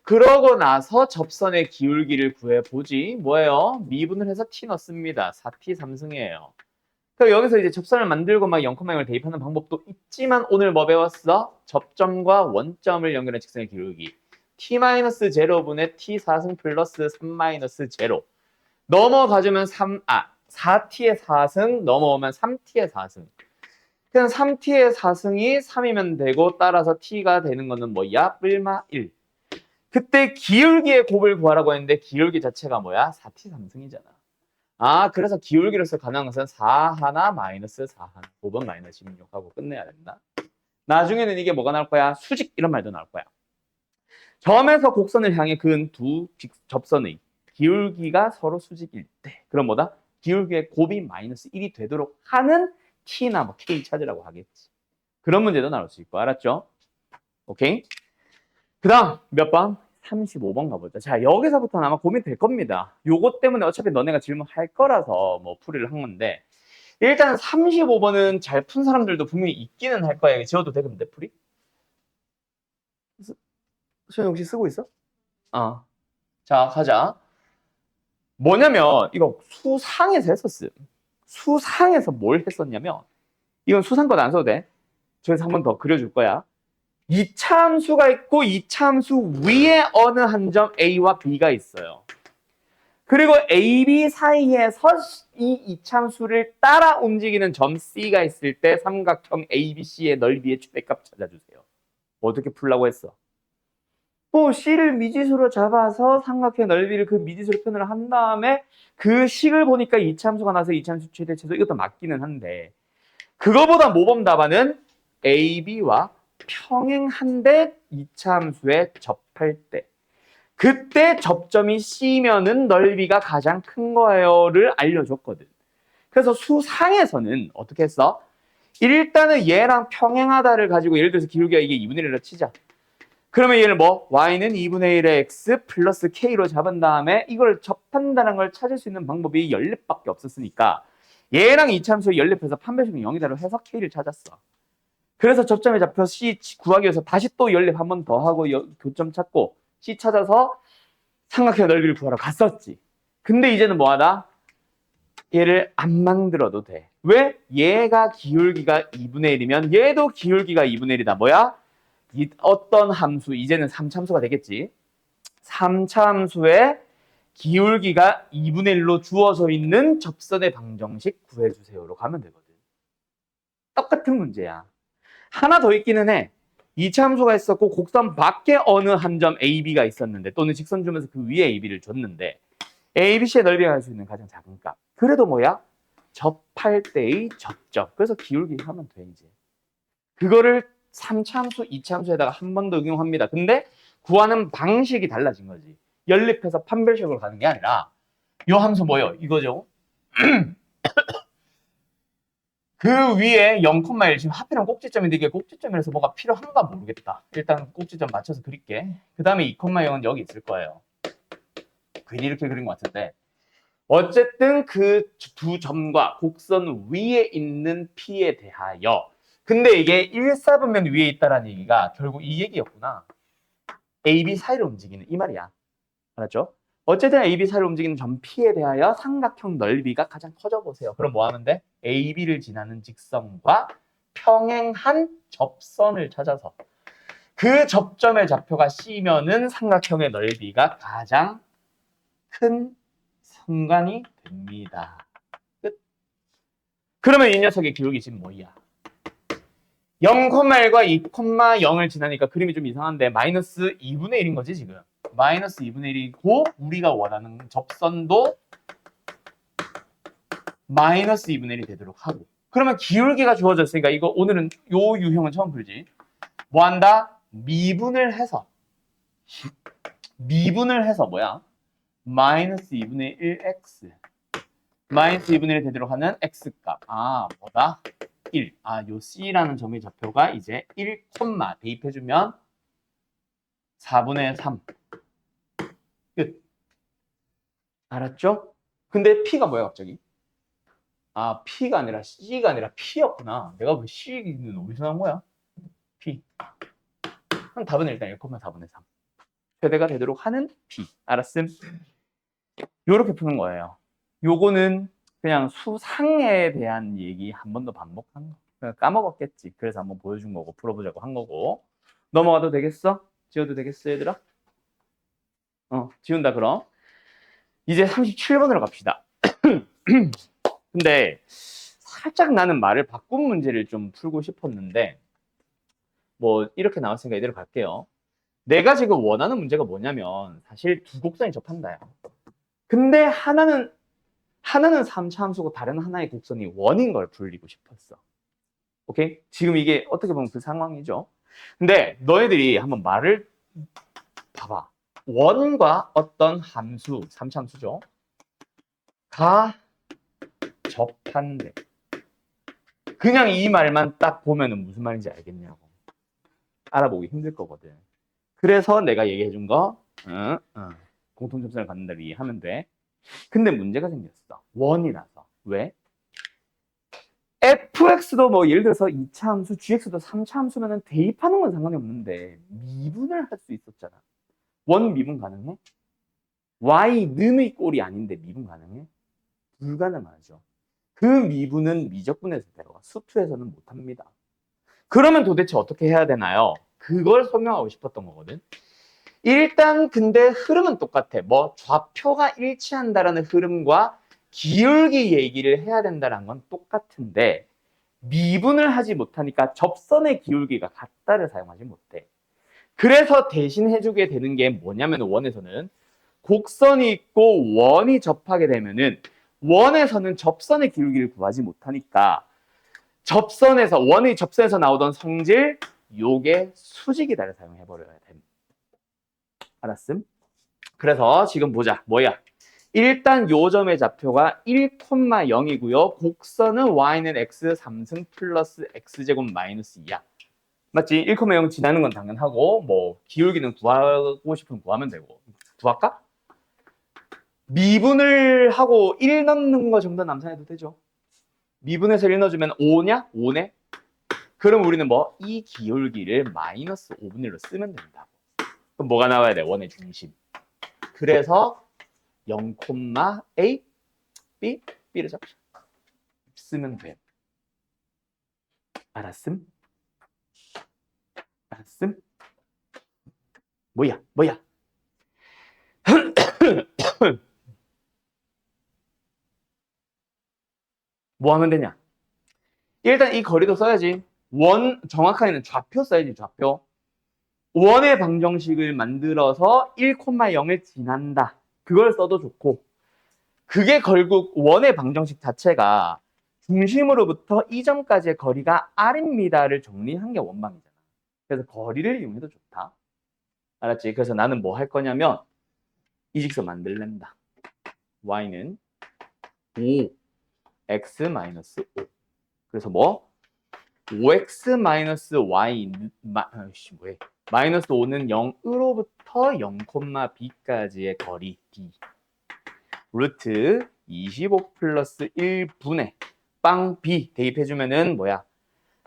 그러고 나서 접선의 기울기를 구해보지. 뭐예요? 미분을 해서 t 넣습니다. 4t 3승이에요. 그럼 여기서 이제 접선을 만들고 막 0,0을 대입하는 방법도 있지만 오늘 뭐 배웠어? 접점과 원점을 연결한 직선의 기울기. t-0분의 t 4승 플러스 3-0. 넘어가주면 4t의 4승, 넘어오면 3t의 4승. 그냥 3t의 4승이 3이면 되고 따라서 t가 되는 거는 뭐야? 뿔마 1. 그때 기울기의 곱을 구하라고 했는데 기울기 자체가 뭐야? 4t 3승이잖아. 아, 그래서 기울기로서 가능한 것은 4 하나 마이너스 4 하나. 5번 마이너스 16하고 끝내야 된다. 나중에는 이게 뭐가 나올 거야? 수직 이런 말도 나올 거야. 점에서 곡선을 향해 그은 두 접선의 기울기가 서로 수직일 때 그럼 뭐다? 기울기의 곱이 마이너스 1이 되도록 하는 t나 뭐 k 찾으라고 하겠지. 그런 문제도 나올 수 있고 알았죠? 오케이? 그 다음 몇 번? 35번 가보자. 자, 여기서부터는 아마 고민 될 겁니다. 요것 때문에 어차피 너네가 질문할 거라서 뭐 풀이를 한 건데 일단 35번은 잘 푼 사람들도 분명히 있기는 할 거야. 지워도 돼, 근데 풀이? 수현 혹시 쓰고 있어? 자, 가자. 뭐냐면 이거 수상에서 했었어요. 수상에서 뭘 했었냐면 이건 수상권 안 써도 돼. 저기서 한 번 더 그려줄 거야. 이차함수가 있고 이차함수 위에 어느 한 점 A와 B가 있어요. 그리고 A, B 사이에서 이 이차함수를 따라 움직이는 점 C가 있을 때 삼각형 ABC의 넓이의 최대값 찾아주세요. 어떻게 풀라고 했어? 또 C를 미지수로 잡아서 삼각형의 넓이를 그 미지수로 표현을 한 다음에 그 식을 보니까 이차함수가 나서 이차함수 최대 최소 이것도 맞기는 한데 그거보다 모범 답안은 A, B와 평행한데 이차함수에 접할 때 그때 접점이 C면은 넓이가 가장 큰 거예요를 알려줬거든. 그래서 수상에서는 어떻게 했어? 일단은 얘랑 평행하다를 가지고 예를 들어서 기울기가 이게 2분의 1로 치자. 그러면 얘를 뭐 y는 2분의 1의 x 플러스 k로 잡은 다음에 이걸 접한다는 걸 찾을 수 있는 방법이 연립밖에 없었으니까 얘랑 이차함수를 연립해서 판별식은 0이다로 해서 k를 찾았어. 그래서 접점에 잡혀 C 구하기 위해서 다시 또 연립 한 번 더 하고 교점 찾고 C 찾아서 삼각형 넓이를 구하러 갔었지. 근데 이제는 뭐하다? 얘를 안 만들어도 돼. 왜? 얘가 기울기가 2분의 1이면 얘도 기울기가 2분의 1이다. 뭐야? 어떤 함수, 이제는 3차함수가 되겠지. 3차함수의 기울기가 2분의 1로 주어져 있는 접선의 방정식 구해주세요로 가면 되거든. 똑같은 문제야. 하나 더 있기는 해. 2차함수가 있었고 곡선 밖에 어느 한 점 AB가 있었는데 또는 직선 주면서 그 위에 AB를 줬는데 ABC의 넓이가 갈 수 있는 가장 작은 값. 그래도 뭐야? 접할 때의 접점. 그래서 기울기 하면 돼 이제. 그거를 3차함수, 2차함수에다가 한 번 더 응용합니다. 근데 구하는 방식이 달라진 거지. 연립해서 판별식으로 가는 게 아니라 요 함수 뭐예요? 이거죠. 그 위에 0,1 지금 하필이면 꼭지점인데 이게 꼭지점이라서 뭐가 필요한가 모르겠다. 일단 꼭지점 맞춰서 그릴게. 그 다음에 2,0은 여기 있을 거예요. 괜히 이렇게 그린 것 같은데 어쨌든 그 두 점과 곡선 위에 있는 P에 대하여 근데 이게 1사분면 위에 있다라는 얘기가 결국 이 얘기였구나. AB 사이로 움직이는 이 말이야. 알았죠? 어쨌든 AB 사이로 움직이는 점 P에 대하여 삼각형 넓이가 가장 커져 보세요. 그럼 뭐 하면 돼? AB를 지나는 직선과 평행한 접선을 찾아서 그 접점의 좌표가 C면은 삼각형의 넓이가 가장 큰 순간이 됩니다. 끝. 그러면 이 녀석의 기울기 지금 뭐야? 0,1과 2,0을 지나니까 그림이 좀 이상한데 마이너스 2분의 1인 거지 지금. 마이너스 2분의 1이고 우리가 원하는 접선도 마이너스 2분의 1이 되도록 하고. 그러면 기울기가 주어졌으니까 이거 오늘은 요 유형은 처음 풀지. 뭐 한다? 미분을 해서 뭐야? 마이너스 2분의 1x 마이너스 2분의 1 되도록 하는 x값. 아, 뭐다? 1. 아, 요 c라는 점의 좌표가 이제 1, 대입해주면 4분의 3. 끝. 알았죠? 근데 p가 뭐야 갑자기? 아, p가 아니라 c가 아니라 p였구나. 내가 왜 c는 어디서 나온 거야? p. 그럼 답은 일단 1,4분의 3. 최대가 되도록 하는 p. 알았음? 요렇게 푸는 거예요. 요거는 그냥 수상에 대한 얘기 한 번 더 반복한 거. 그냥 까먹었겠지. 그래서 한번 보여준 거고 풀어보자고 한 거고. 넘어가도 되겠어? 지워도 되겠어 얘들아? 지운다 그럼. 이제 37번으로 갑시다. 근데 살짝 나는 말을 바꾼 문제를 좀 풀고 싶었는데 뭐 이렇게 나왔으니까 이대로 갈게요. 내가 지금 원하는 문제가 뭐냐면 사실 두 곡선이 접한다요. 근데 하나는 3차 함수고 다른 하나의 곡선이 원인 걸 불리고 싶었어. 오케이? 지금 이게 어떻게 보면 그 상황이죠. 근데 너희들이 한번 말을 봐봐. 원과 어떤 함수, 3차 함수죠. 가 접한대. 그냥 이 말만 딱 보면은 무슨 말인지 알겠냐고. 알아보기 힘들 거거든. 그래서 내가 얘기해 준 거, 공통점선을 갖는다를 이해하면 돼. 근데 문제가 생겼어. 원이라서. 왜? fx도 뭐 예를 들어서 2차 함수, gx도 3차 함수면은 대입하는 건 상관이 없는데 미분을 할 수 있었잖아. 원 미분 가능해? y는의 꼴이 아닌데 미분 가능해? 불가능하죠. 그 미분은 미적분에서 들어가. 수투에서는 못합니다. 그러면 도대체 어떻게 해야 되나요? 그걸 설명하고 싶었던 거거든. 일단 근데 흐름은 똑같아. 뭐 좌표가 일치한다라는 흐름과 기울기 얘기를 해야 된다는 건 똑같은데 미분을 하지 못하니까 접선의 기울기가 같다를 사용하지 못해. 그래서 대신 해주게 되는 게 뭐냐면 원에서는 곡선이 있고 원이 접하게 되면은 원에서는 접선의 기울기를 구하지 못하니까 접선에서 원의 접선에서 나오던 성질 요게 수직이다를 사용해 버려야 됩니다. 알았음? 그래서 지금 보자. 뭐야? 일단 요 점의 좌표가 1,0이고요. 곡선은 y는 x 3승 플러스 x제곱 마이너스 2야. 맞지? 1,0 지나는 건 당연하고 뭐 기울기는 구하고 싶으면 구하면 되고. 구할까? 미분을 하고 1 넣는 거 정도 남산해도 되죠. 미분해서 1 넣어주면 5냐? 5네? 그럼 우리는 뭐? 이 기울기를 마이너스 5분의 1로 쓰면 된다고. 그럼 뭐가 나와야 돼? 원의 중심. 그래서 0, A, B, B를 잡자. 쓰면 돼. 알았음? 알았음? 뭐야? 뭐 하면 되냐? 일단 이 거리도 써야지. 정확하게는 좌표 써야지, 좌표. 원의 방정식을 만들어서 1,0을 지난다. 그걸 써도 좋고. 그게 결국 원의 방정식 자체가 중심으로부터 이 점까지의 거리가 R입니다를 정리한 게 원방이잖아. 그래서 거리를 이용해도 좋다. 알았지? 그래서 나는 뭐 할 거냐면 이 직선 만들랜다. y는 5, x 마이너스 5. 그래서 뭐? 5x 마이너스 y 마이너스 5는 0으로부터 0, b까지의 거리 b. 루트 25 플러스 1분의 빵 b 대입해주면은 뭐야?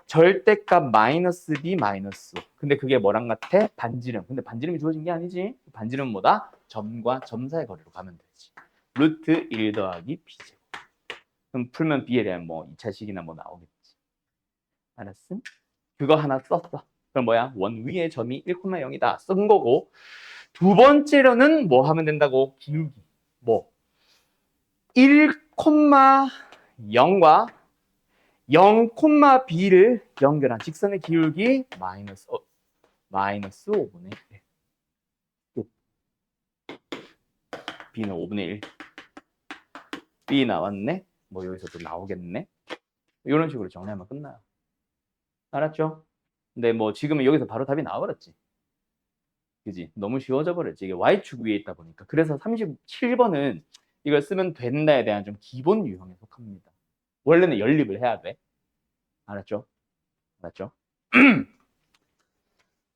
절대값 마이너스 b 마이너스 5. 근데 그게 뭐랑 같아? 반지름. 근데 반지름이 주어진 게 아니지. 반지름은 뭐다? 점과 점 사이의 거리로 가면 되지. 루트 1 더하기 b제곱. 그럼 풀면 b에 대한 뭐 2차식이나 뭐 나오겠지. 알았음? 그거 하나 썼어. 그럼 뭐야? 원 위의 점이 1,0이다. 쓴 거고. 두 번째로는 뭐 하면 된다고? 기울기. 뭐? 1,0과 0, b를 연결한 직선의 기울기 마이너스 5분의 1. b는 5분의 1. b 나왔네. 뭐 여기서도 나오겠네. 이런 식으로 정리하면 끝나요. 알았죠? 근데 뭐 지금은 여기서 바로 답이 나와버렸지. 그지? 너무 쉬워져 버렸지. 이게 y축 위에 있다 보니까. 그래서 37번은 이걸 쓰면 된다에 대한 좀 기본 유형에 속합니다. 원래는 연립을 해야 돼. 알았죠? 알았죠?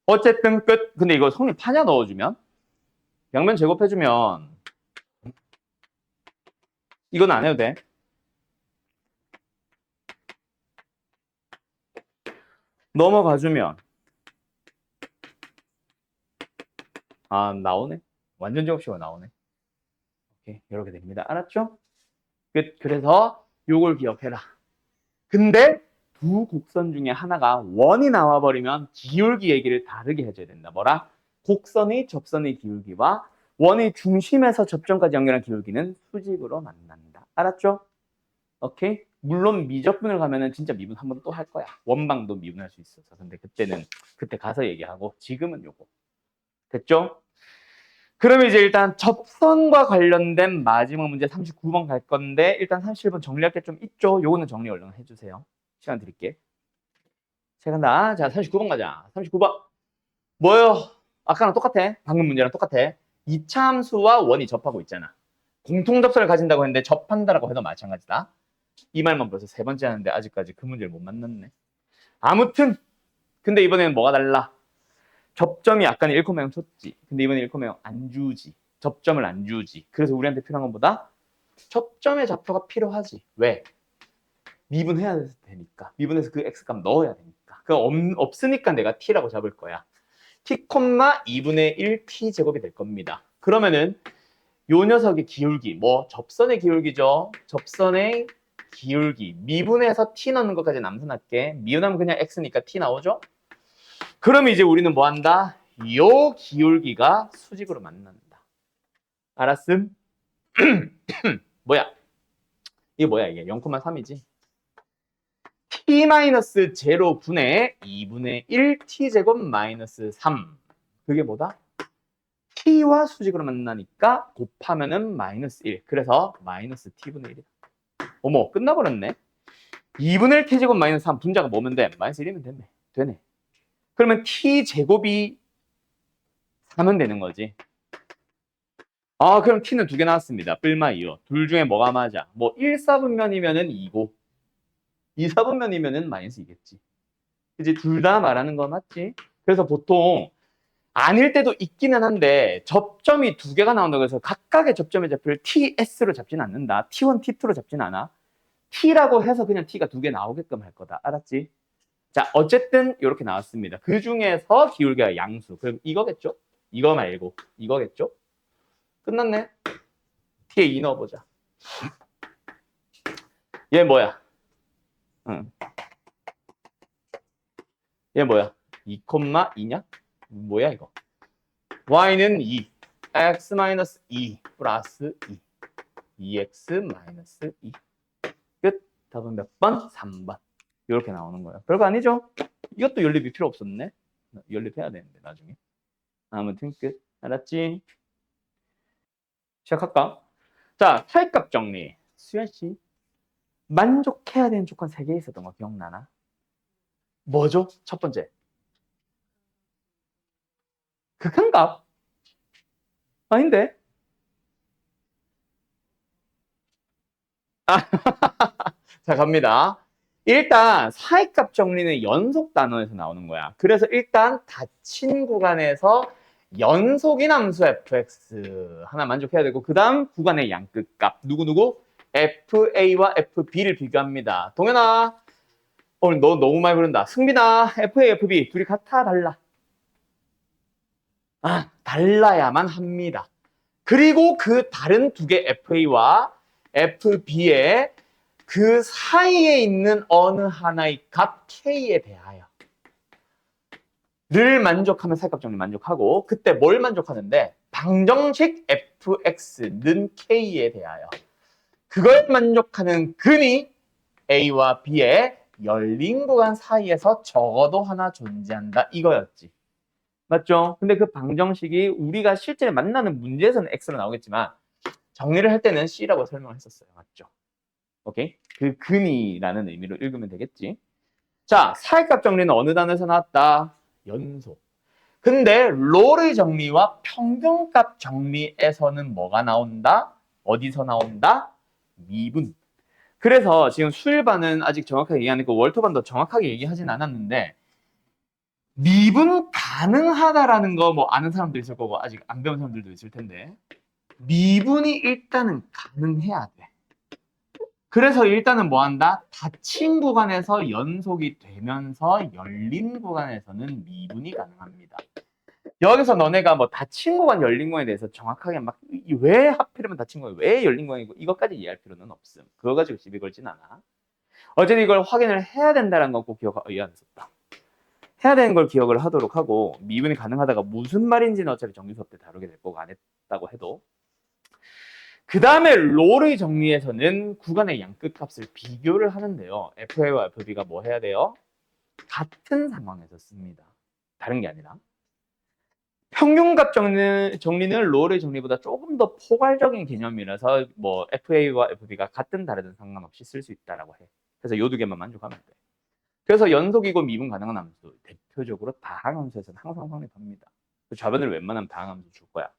어쨌든 끝. 근데 이거 성립 파냐 넣어주면? 양면 제곱해주면 이건 안 해도 돼. 넘어가주면 아 나오네. 완전 제곱식으로 나오네. 오케이, 이렇게 됩니다. 알았죠? 끝. 그래서 요걸 기억해라. 근데 두 곡선 중에 하나가 원이 나와버리면 기울기 얘기를 다르게 해줘야 된다. 뭐라? 곡선의 접선의 기울기와 원의 중심에서 접점까지 연결한 기울기는 수직으로 만난다. 알았죠? 오케이? 물론 미적분을 가면은 진짜 미분 한 번 또 할 거야. 원방도 미분할 수 있어서. 근데 그때는 그때 가서 얘기하고 지금은 요거. 됐죠? 그러면 이제 일단 접선과 관련된 마지막 문제 39번 갈 건데 일단 37번 정리할 게 좀 있죠? 요거는 정리 얼른 해주세요. 시간 드릴게. 자, 간다. 자, 39번 가자. 39번. 뭐요? 아까랑 똑같아. 방금 문제랑 똑같아. 이차함수와 원이 접하고 있잖아. 공통접선을 가진다고 했는데 접한다라고 해도 마찬가지다. 이 말만 벌써 세 번째 하는데 아직까지 그 문제를 못 만났네. 아무튼 근데 이번에는 뭐가 달라? 접점이 아까는 1,0 줬지. 근데 이번에 1,0 안 주지. 접점을 안 주지. 그래서 우리한테 필요한 것보다 접점의 좌표가 필요하지. 왜? 미분해야 되니까. 미분해서 그 x값 넣어야 되니까. 그 없으니까 내가 t라고 잡을 거야. t, 2분의 1 t 제곱이 될 겁니다. 그러면은 요 녀석의 기울기, 뭐 접선의 기울기죠. 접선의 기울기. 미분해서 t 넣는 것까지 남산할게. 미분하면 그냥 x니까 t 나오죠? 그럼 이제 우리는 뭐 한다? 요 기울기가 수직으로 만난다. 알았음? 뭐야? 이게 뭐야 이게? 0,3이지? t-0분의 2분의 1 t제곱 마이너스 3. 그게 뭐다? t와 수직으로 만나니까 곱하면은 마이너스 1. 그래서 마이너스 t분의 1이다. 어머, 끝나버렸네. 2분의 1 t제곱 마이너스 3. 분자가 뭐면 돼? 마이너스 1이면 되네. 되네. 그러면 t제곱이 3은 되는 거지. 아, 그럼 t는 두 개 나왔습니다. 뿔마 2요. 둘 중에 뭐가 맞아? 뭐 1, 4분면이면은 2고 2, 4분면이면은 마이너스 2겠지. 그치? 둘 다 말하는 거 맞지? 그래서 보통 아닐 때도 있기는 한데 접점이 두 개가 나온다고 해서 각각의 접점의 좌표를 TS로 잡지는 않는다. T1, T2로 잡지는 않아. T라고 해서 그냥 T가 두 개 나오게끔 할 거다. 알았지? 자, 어쨌든 이렇게 나왔습니다. 그 중에서 기울기가 양수. 그럼 이거겠죠? 이거 말고 이거겠죠? 끝났네. T에 2 넣어보자. 얘 뭐야? 응. 얘 뭐야? 2,2냐? 뭐야 이거? y는 2, x-2 플러스 2, 2x-2. 끝. 답은 몇 번? 3번. 이렇게 나오는 거예요. 별거 아니죠? 이것도 연립이 필요 없었네. 연립해야 되는데 나중에. 아무튼 끝. 알았지? 시작할까? 자, 차이값 정리. 수현 씨. 만족해야 되는 조건 3개 있었던 거 기억나나? 뭐죠? 첫 번째. 극한값? 아닌데? 자, 갑니다. 일단 사이값 정리는 연속 단원에서 나오는 거야. 그래서 일단 닫힌 구간에서 연속인 함수 fx 하나 만족해야 되고 그 다음 구간의 양끝값 누구누구? fa와 fb를 비교합니다. 동현아 오늘 너 너무 많이 부른다. 승빈아 fa, fb 둘이 같아 달라? 아 달라야만 합니다. 그리고 그 다른 두 개 fa와 fb의 그 사이에 있는 어느 하나의 값 k에 대하여 를 만족하면 사이값 정리 만족하고 그때 뭘 만족하는데 방정식 fx는 k에 대하여 그걸 만족하는 근이 a와 b의 열린 구간 사이에서 적어도 하나 존재한다 이거였지. 맞죠? 근데 그 방정식이 우리가 실제 만나는 문제에서는 x로 나오겠지만 정리를 할 때는 c라고 설명을 했었어요. 맞죠? 오케이? 그 근이라는 의미로 읽으면 되겠지. 자, 사이값 정리는 어느 단어에서 나왔다? 연속. 근데 롤의 정리와 평균값 정리에서는 뭐가 나온다? 어디서 나온다? 미분. 그래서 지금 수일반은 아직 정확하게 얘기 안 했고 월터반도 정확하게 얘기하진 않았는데 미분 가능하다라는 거 뭐 아는 사람도 있을 거고 아직 안 배운 사람들도 있을 텐데 미분이 일단은 가능해야 돼. 그래서 일단은 뭐 한다? 닫힌 구간에서 연속이 되면서 열린 구간에서는 미분이 가능합니다. 여기서 너네가 뭐 닫힌 구간, 열린 구간에 대해서 정확하게 막 왜 하필이면 닫힌 구간, 왜 열린 구간이고 이것까지 이해할 필요는 없음. 그거 가지고 시비 걸진 않아. 어쨌든 이걸 확인을 해야 된다는 거 꼭 기억하고 안 썼다. 해야 되는 걸 기억을 하도록 하고 미분이 가능하다가 무슨 말인지는 어차피 정규 수업 때 다루게 될 거고 안 했다고 해도 그 다음에 롤의 정리에서는 구간의 양끝값을 비교를 하는데요. FA와 FB가 뭐 해야 돼요? 같은 상황에서 씁니다. 다른 게 아니라. 평균값 정리는 롤의 정리보다 조금 더 포괄적인 개념이라서 뭐 FA와 FB가 같은 다르든 상관없이 쓸 수 있다라고 해. 그래서 요 두 개만 만족하면 돼. 그래서 연속이고 미분 가능한 함수 대표적으로 다항함수에서는 항상 성립합니다. 그 좌변을 웬만하면 다항함수 줄 거야.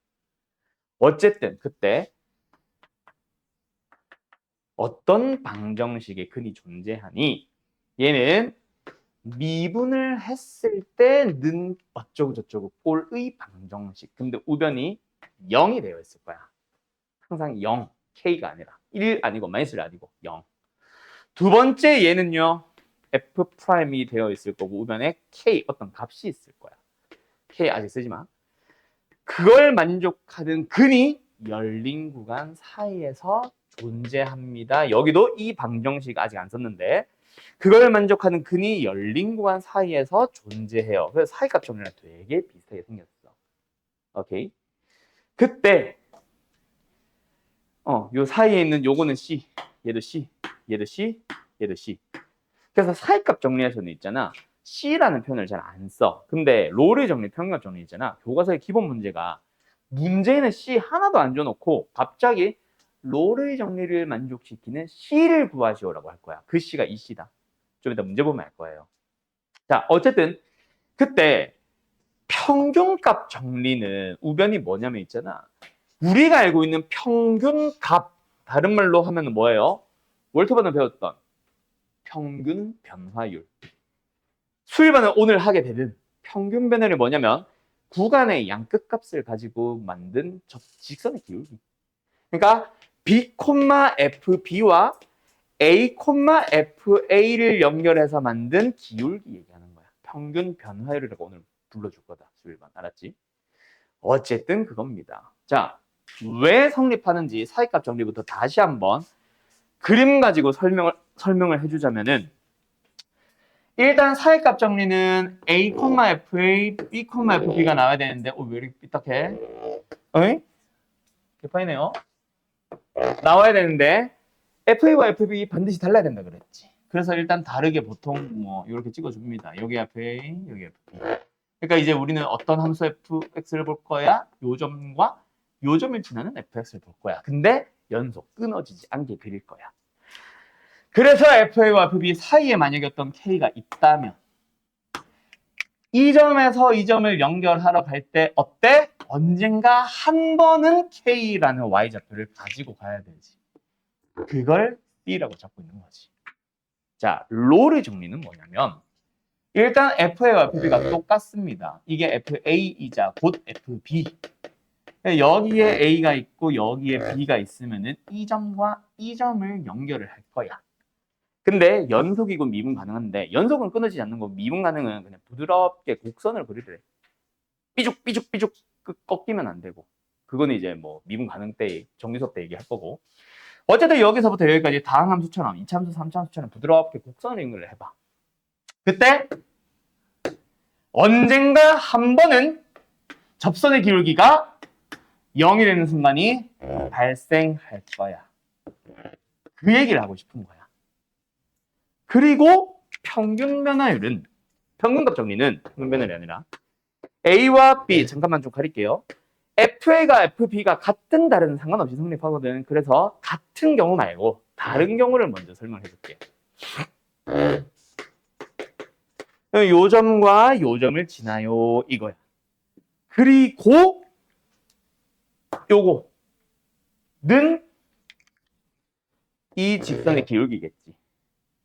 어쨌든 그때 어떤 방정식의 근이 존재하니 얘는 미분을 했을 때는 어쩌고 저쩌고 꼴의 방정식. 근데 우변이 0이 되어 있을 거야. 항상 0, K가 아니라 1 아니고 마이너스 아니고 0. 두 번째 얘는요. F'이 되어 있을 거고 우변에 K 어떤 값이 있을 거야. K 아직 쓰지 마. 그걸 만족하는 근이 열린 구간 사이에서 존재합니다. 여기도 이 방정식 아직 안 썼는데 그걸 만족하는 근이 열린 구간 사이에서 존재해요. 그래서 사이값 정리랑 되게 비슷하게 생겼어. 오케이. 그때 요 사이에 있는 요거는 C, 얘도 C, 얘도 C, 얘도 C. 그래서 사이값 정리에서는 있잖아. C라는 표현을 잘 안 써. 근데 롤의 정리, 평균값 정리 있잖아. 교과서의 기본 문제가 문제는 C 하나도 안 줘놓고 갑자기 롤의 정리를 만족시키는 C를 구하시오라고 할 거야. 그 C가 이 C다. 좀 이따 문제 보면 알 거예요. 자, 어쨌든 그때 평균값 정리는 우변이 뭐냐면 있잖아. 우리가 알고 있는 평균값, 다른 말로 하면 뭐예요? 월터반을 배웠던 평균 변화율. 수일반은 오늘 하게 되는 평균 변화율이 뭐냐면 구간의 양끝값을 가지고 만든 직선의 기울기. 그러니까 B, FB와 A, FA를 연결해서 만든 기울기 얘기하는 거야. 평균 변화율이라고 오늘 불러줄 거다. 수일반 알았지? 어쨌든 그겁니다. 자, 왜 성립하는지 사이값 정리부터 다시 한번 그림 가지고 설명을 해주자면은 일단 사이값 정리는 A, FA, B, FB가 나와야 되는데 왜 이렇게 삐딱해? 어이? 개판이네요. 나와야 되는데 FA와 FB 반드시 달라야 된다 그랬지. 그래서 일단 다르게 보통 뭐 이렇게 찍어줍니다. 여기 FA, 여기 FB. 그러니까 이제 우리는 어떤 함수 fx를 볼 거야? 요 점과 요 점을 지나는 fx를 볼 거야. 근데 연속 끊어지지 않게 그릴 거야. 그래서 FA와 FB 사이에 만약에 어떤 K가 있다면 이 점에서 이 점을 연결하러 갈 때 어때? 언젠가 한 번은 K라는 Y좌표를 가지고 가야 되지. 그걸 B라고 잡고 있는 거지. 자, 롤의 정리는 뭐냐면 일단 FA와 FB가 똑같습니다. 이게 FA이자 곧 FB. 여기에 A가 있고 여기에 B가 있으면은 이 점과 이 점을 연결을 할 거야. 근데 연속이고 미분 가능한데 연속은 끊어지지 않는 거고 미분 가능은 그냥 부드럽게 곡선을 그리래. 삐죽삐죽삐죽 꺾이면 안 되고. 그거는 이제 뭐 미분 가능 때 정규 수업 때 얘기할 거고. 어쨌든 여기서부터 여기까지 다항함수처럼 2차함수, 3차함수처럼 부드럽게 곡선을 연결을 해봐. 그때 언젠가 한 번은 접선의 기울기가 0이 되는 순간이 발생할 거야. 그 얘기를 하고 싶은 거야. 그리고 평균 변화율은 평균값 정리는 평균 변화율이 아니라 A와 B 잠깐만 좀 가릴게요. FA가 FB가 같은 다른 상관없이 성립하거든. 그래서 같은 경우 말고 다른 경우를 먼저 설명해 줄게요. 요 점과 요 점을 지나요 이거야. 그리고 요거는 이 직선의 기울기겠지.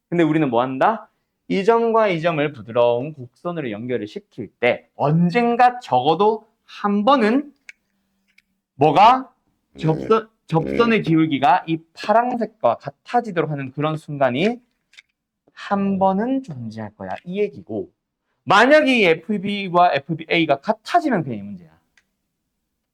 근데 우리는 뭐 한다? 이 점과 이 점을 부드러운 곡선으로 연결을 시킬 때 언젠가 적어도 한 번은 뭐가 접선의 기울기가 이 파란색과 같아지도록 하는 그런 순간이 한 번은 존재할 거야. 이 얘기고, 만약에 이 FB와 FBA가 같아지면 그냥 이 문제야.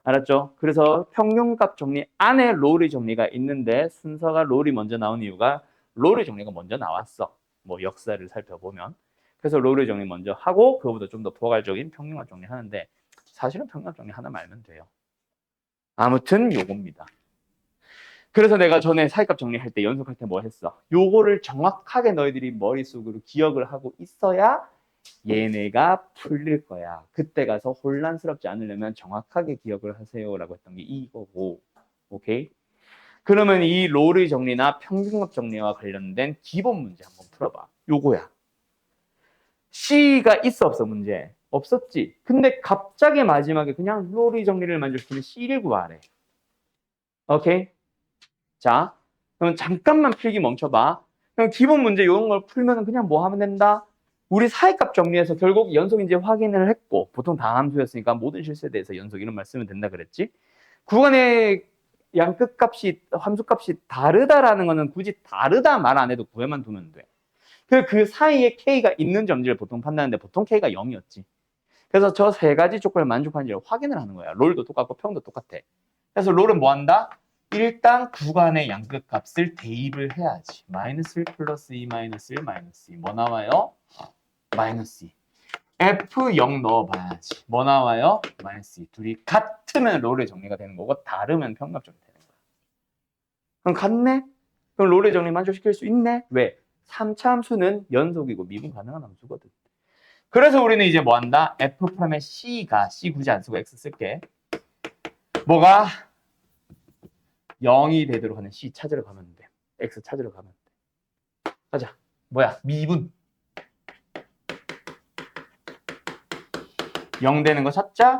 알았죠? 그래서 평균값 정리 안에 롤의 정리가 있는데 순서가 롤이 먼저 나온 이유가 롤의 정리가 먼저 나왔어. 뭐 역사를 살펴보면. 그래서 롤의 정리 먼저 하고 그거보다 좀 더 포괄적인 평균값 정리하는데 사실은 평균값 정리 하나만 알면 돼요. 아무튼 요겁니다. 그래서 내가 전에 사이값 정리할 때 연속할 때 뭐 했어? 요거를 정확하게 너희들이 머릿속으로 기억을 하고 있어야 얘네가 풀릴 거야. 그때 가서 혼란스럽지 않으려면 정확하게 기억을 하세요라고 했던 게 이거고. 오케이? 그러면 이 롤의 정리나 평균값 정리와 관련된 기본 문제 한번 풀어봐. 요거야. C가 있어 없어 문제? 없었지. 근데 갑자기 마지막에 그냥 롤의 정리를 만족시키는 C를 구하래. 오케이? 자, 그럼 잠깐만 필기 멈춰봐. 그럼 기본 문제 이런 걸 풀면 그냥 뭐 하면 된다? 우리 사이값 정리해서 결국 연속인지 확인을 했고 보통 다함수였으니까 모든 실수에 대해서 연속 이런 말 쓰면 된다 그랬지? 구간의 양끝값이 함수값이 다르다라는 거는 굳이 다르다 말 안 해도 구해만 두면 돼. 그 사이에 K가 있는 점지를 보통 판단하는데 보통 K가 0이었지. 그래서 저 세 가지 조건을 만족하는지를 확인을 하는 거야. 롤도 똑같고 평도 똑같아. 그래서 롤은 뭐 한다? 일단 구간의 양끝 값을 대입을 해야지. 마이너스 1 플러스 2 마이너스 1 마이너스 2. 뭐 나와요? 마이너스 2. F0 넣어봐야지. 뭐 나와요? 마이너스 2. 둘이 같으면 롤의 정리가 되는 거고 다르면 평균값 정리 되는 거야. 그럼 같네? 그럼 롤의 정리 만족시킬 수 있네? 왜? 3차 함수는 연속이고 미분 가능한 함수거든. 그래서 우리는 이제 뭐 한다? F'의 C가 C 굳이 안 쓰고 X 쓸게. 뭐가 0이 되도록 하는 C 찾으러 가면 돼. X 찾으러 가면 돼. 가자. 뭐야? 미분. 0 되는 거 찾자.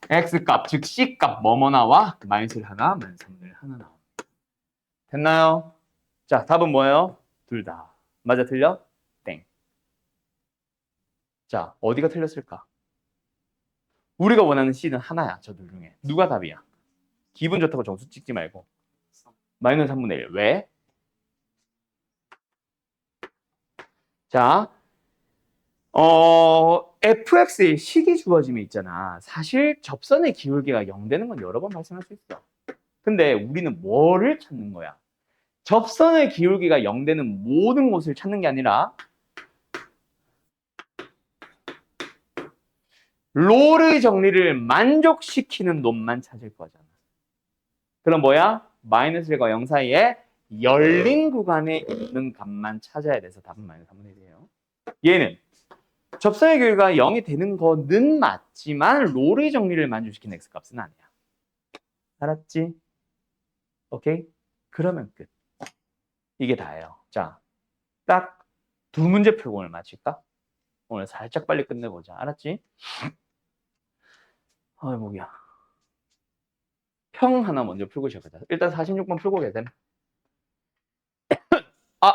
X값, 즉 C값 뭐뭐 나와? 마이너스 1 마이너스 3분의 1 나와. 됐나요? 자, 답은 뭐예요? 둘 다. 맞아, 틀려? 땡. 자, 어디가 틀렸을까? 우리가 원하는 C는 하나야, 저둘 중에. 누가 답이야? 기분 좋다고 점수 찍지 말고. 마이너스 3분의 1. 왜? 자, fx의 식이 주어짐에 있잖아. 사실 접선의 기울기가 0 되는 건 여러 번 발생할 수 있어. 근데 우리는 뭐를 찾는 거야? 접선의 기울기가 0 되는 모든 곳을 찾는 게 아니라 롤의 정리를 만족시키는 놈만 찾을 거잖아. 그럼 뭐야? 마이너스 1과 0 사이에 열린 구간에 있는 값만 찾아야 돼서 답은 마이너스 3분의 1이에요. 얘는 접선의 기울기가 0이 되는 거는 맞지만 롤의 정리를 만족시키는 x값은 아니야. 알았지? 오케이? 그러면 끝. 이게 다예요. 자, 딱 두 문제 풀고 오늘 마칠까? 오늘 살짝 빨리 끝내보자. 알았지? 목이야. 평 하나 먼저 풀고 시작하자. 일단 46번 풀고 계셈. 아!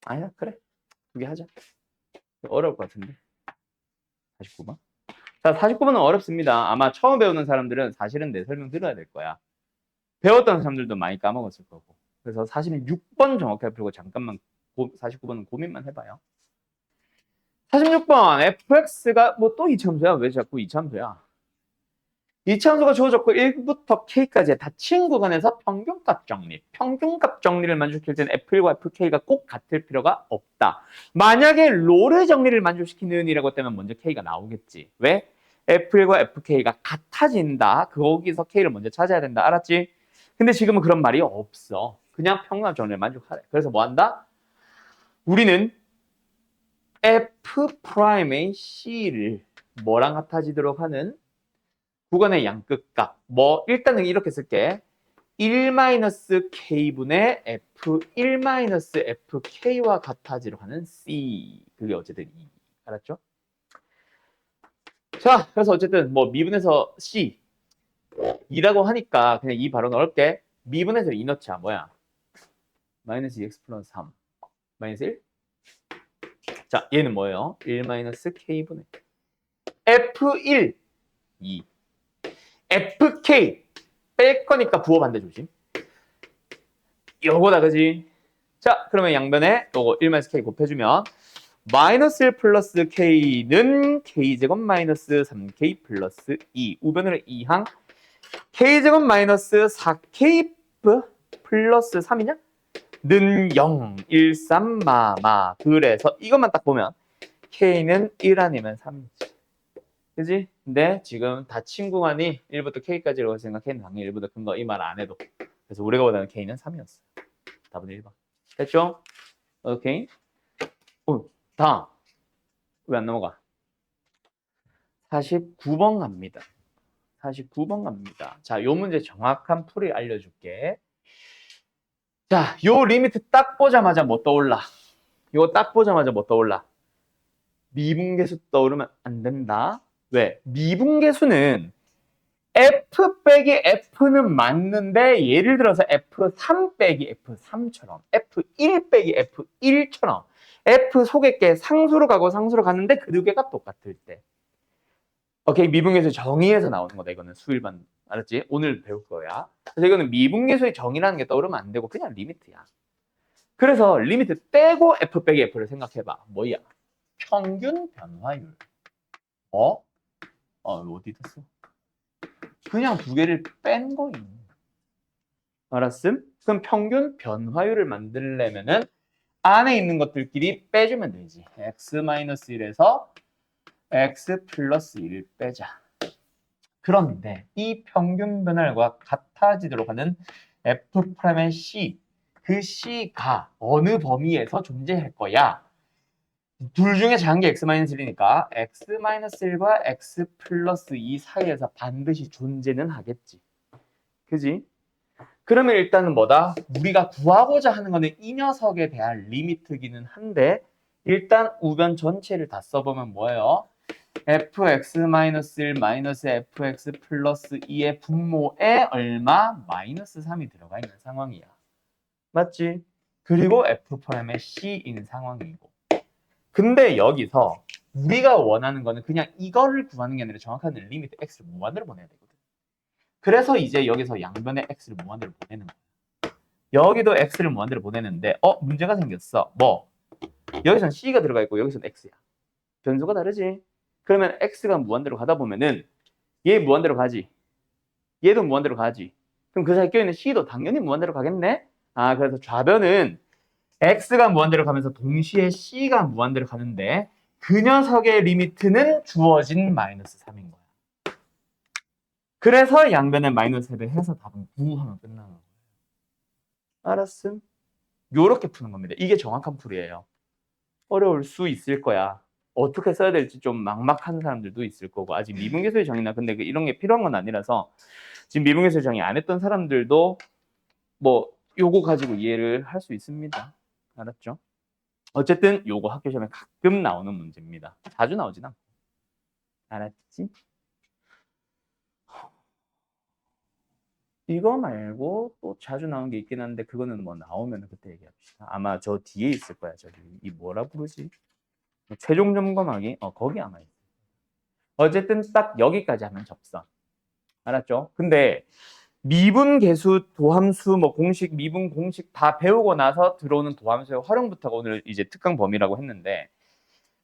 아니야, 그래. 두 개 하자. 어려울 것 같은데. 49번. 자, 49번은 어렵습니다. 아마 처음 배우는 사람들은 사실은 내 설명 들어야 될 거야. 배웠던 사람들도 많이 까먹었을 거고. 그래서 46번 정확하게 풀고 잠깐만 49번은 고민만 해봐요. 46번 fx가 뭐 또 이차함수야? 왜 자꾸 이차함수야? 이차함수가 주어졌고 1부터 k까지 닫힌 구간에서 평균값 정리. 평균값 정리를 만족시킬 때는 f1과 fk가 꼭 같을 필요가 없다. 만약에 롤의 정리를 만족시키는 이라고 했다면 먼저 k가 나오겠지. 왜? f1과 fk가 같아진다. 거기서 k를 먼저 찾아야 된다. 알았지? 근데 지금은 그런 말이 없어. 그냥 평균값 정리를 만족하래. 그래서 뭐 한다? 우리는 F'의 C를 뭐랑 같아지도록 하는 구간의 양끝값. 뭐 일단은 이렇게 쓸게. 1-K분의 F1-FK와 같아지도록 하는 C. 그게 어쨌든 2. 알았죠? 자, 그래서 어쨌든 뭐 미분에서 C 2라고 하니까 그냥 2 바로 넣을게. 미분에서 2 넣자. 뭐야? 마이너스 2x 플러스 3. 마이너스 1? 자, 얘는 뭐예요? 1-K분의 F1 2. FK 뺄 거니까 부호 반대 조심. 요거다, 그지? 자, 그러면 양변에 요거 1-K 곱해주면 마이너스 1 플러스 K는 K제곱 마이너스 3K 플러스 2. 우변으로 2항 K제곱 마이너스 4K 플러스 3이냐? 는 0, 1, 3, 마. 그래서 이것만 딱 보면 K는 1 아니면 3이지. 그지? 근데 지금 다 친구만이 1부터 K까지라고 생각했는데 당연히 1부터 큰 거 이 말 안 해도. 그래서 우리가 원하는 K는 3이었어. 답은 1번. 됐죠? 오케이. 다음. 왜 안 넘어가? 49번 갑니다. 49번 갑니다. 자, 요 문제 정확한 풀이 알려줄게. 자, 요 리미트 딱 보자마자 뭐 떠올라? 이거 딱 보자마자 뭐 떠올라? 미분계수 떠오르면 안 된다. 왜? 미분계수는 F 빼기 F는 맞는데 예를 들어서 F3 빼기 F3처럼 F1 빼기 F1처럼 F 속에 게 상수로 가고 상수로 갔는데 그 두 개가 똑같을 때 오케이, 미분계수 정의에서 나오는 거다. 이거는 수일반 알았지? 오늘 배울 거야. 그래서 이거는 미분계수의 정의라는 게 떠오르면 안 되고 그냥 리미트야. 그래서 리미트 떼고 F 빼기 F를 생각해봐. 뭐야? 평균 변화율. 어디 됐어? 그냥 두 개를 뺀 거임. 알았음? 그럼 평균 변화율을 만들려면은 안에 있는 것들끼리 빼주면 되지. x-1에서 x 플러스 1을 빼자. 그런데 이 평균 변화율과 같아지도록 하는 F'의 C, 그 C가 어느 범위에서 존재할 거야? 둘 중에 작은 게 x-1이니까 x-1과 x 플러스 2 사이에서 반드시 존재는 하겠지. 그지? 그러면 일단은 뭐다? 우리가 구하고자 하는 거는 이 녀석에 대한 리미트기는 한데 일단 우변 전체를 다 써보면 뭐예요? fx-1 마이너스 fx 플러스 2의 분모에 얼마? 마이너스 3이 들어가 있는 상황이야. 맞지? 그리고 f'의 c인 상황이고. 근데 여기서 우리가 원하는 거는 그냥 이거를 구하는 게 아니라 정확한 리미트 x를 무한대로 보내야 되거든. 그래서 이제 여기서 양변에 x를 무한대로 보내는 거야. 여기도 x를 무한대로 보내는데 문제가 생겼어. 뭐? 여기선 c가 들어가 있고 여기선 x야. 변수가 다르지? 그러면 x가 무한대로 가다 보면은 얘 무한대로 가지. 얘도 무한대로 가지. 그럼 그 사이에 껴있는 c도 당연히 무한대로 가겠네? 그래서 좌변은 x가 무한대로 가면서 동시에 c가 무한대로 가는데 그 녀석의 리미트는 주어진 마이너스 3인 거야. 그래서 양변에 마이너스 3를 해서 답은 9 하면 끝나는 거예요. 알았음? 요렇게 푸는 겁니다. 이게 정확한 풀이에요. 어려울 수 있을 거야. 어떻게 써야 될지 좀 막막한 사람들도 있을 거고 아직 미분계수의 정의나 근데 이런 게 필요한 건 아니라서 지금 미분계수의 정의 안 했던 사람들도 뭐 요거 가지고 이해를 할 수 있습니다. 알았죠? 어쨌든 요거 학교 시험에 가끔 나오는 문제입니다. 자주 나오진 않고. 알았지? 이거 말고 또 자주 나온 게 있긴 한데 그거는 뭐 나오면 그때 얘기합시다. 아마 저 뒤에 있을 거야. 저기 이 뭐라 부르지? 최종 점검하기? 거기 아마 있어. 어쨌든 딱 여기까지 하면 접선. 알았죠? 근데 미분 계수, 도함수, 뭐 공식, 미분 공식 다 배우고 나서 들어오는 도함수의 활용부터가 오늘 이제 특강 범위라고 했는데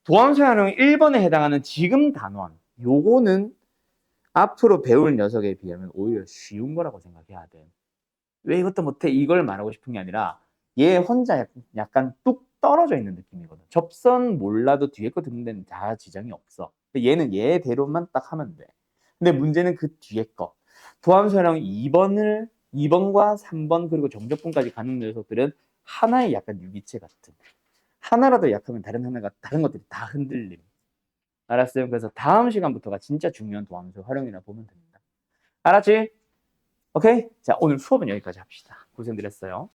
도함수의 활용 1번에 해당하는 지금 단원 요거는 앞으로 배울 녀석에 비하면 오히려 쉬운 거라고 생각해야 돼. 왜 이것도 못해? 이걸 말하고 싶은 게 아니라 얘 혼자 약간 뚝 떨어져 있는 느낌이거든. 접선 몰라도 뒤에 거 듣는 데는 다 지장이 없어. 얘는 얘대로만 딱 하면 돼. 근데 문제는 그 뒤에 거. 도함수랑 2번과 3번 그리고 정적분까지 가는 녀석들은 하나의 약간 유기체 같은. 하나라도 약하면 다른 것들이 다 흔들림. 알았어요? 그래서 다음 시간부터가 진짜 중요한 도함수 활용이라 보면 됩니다. 알았지? 오케이? 자, 오늘 수업은 여기까지 합시다. 고생들 했어요.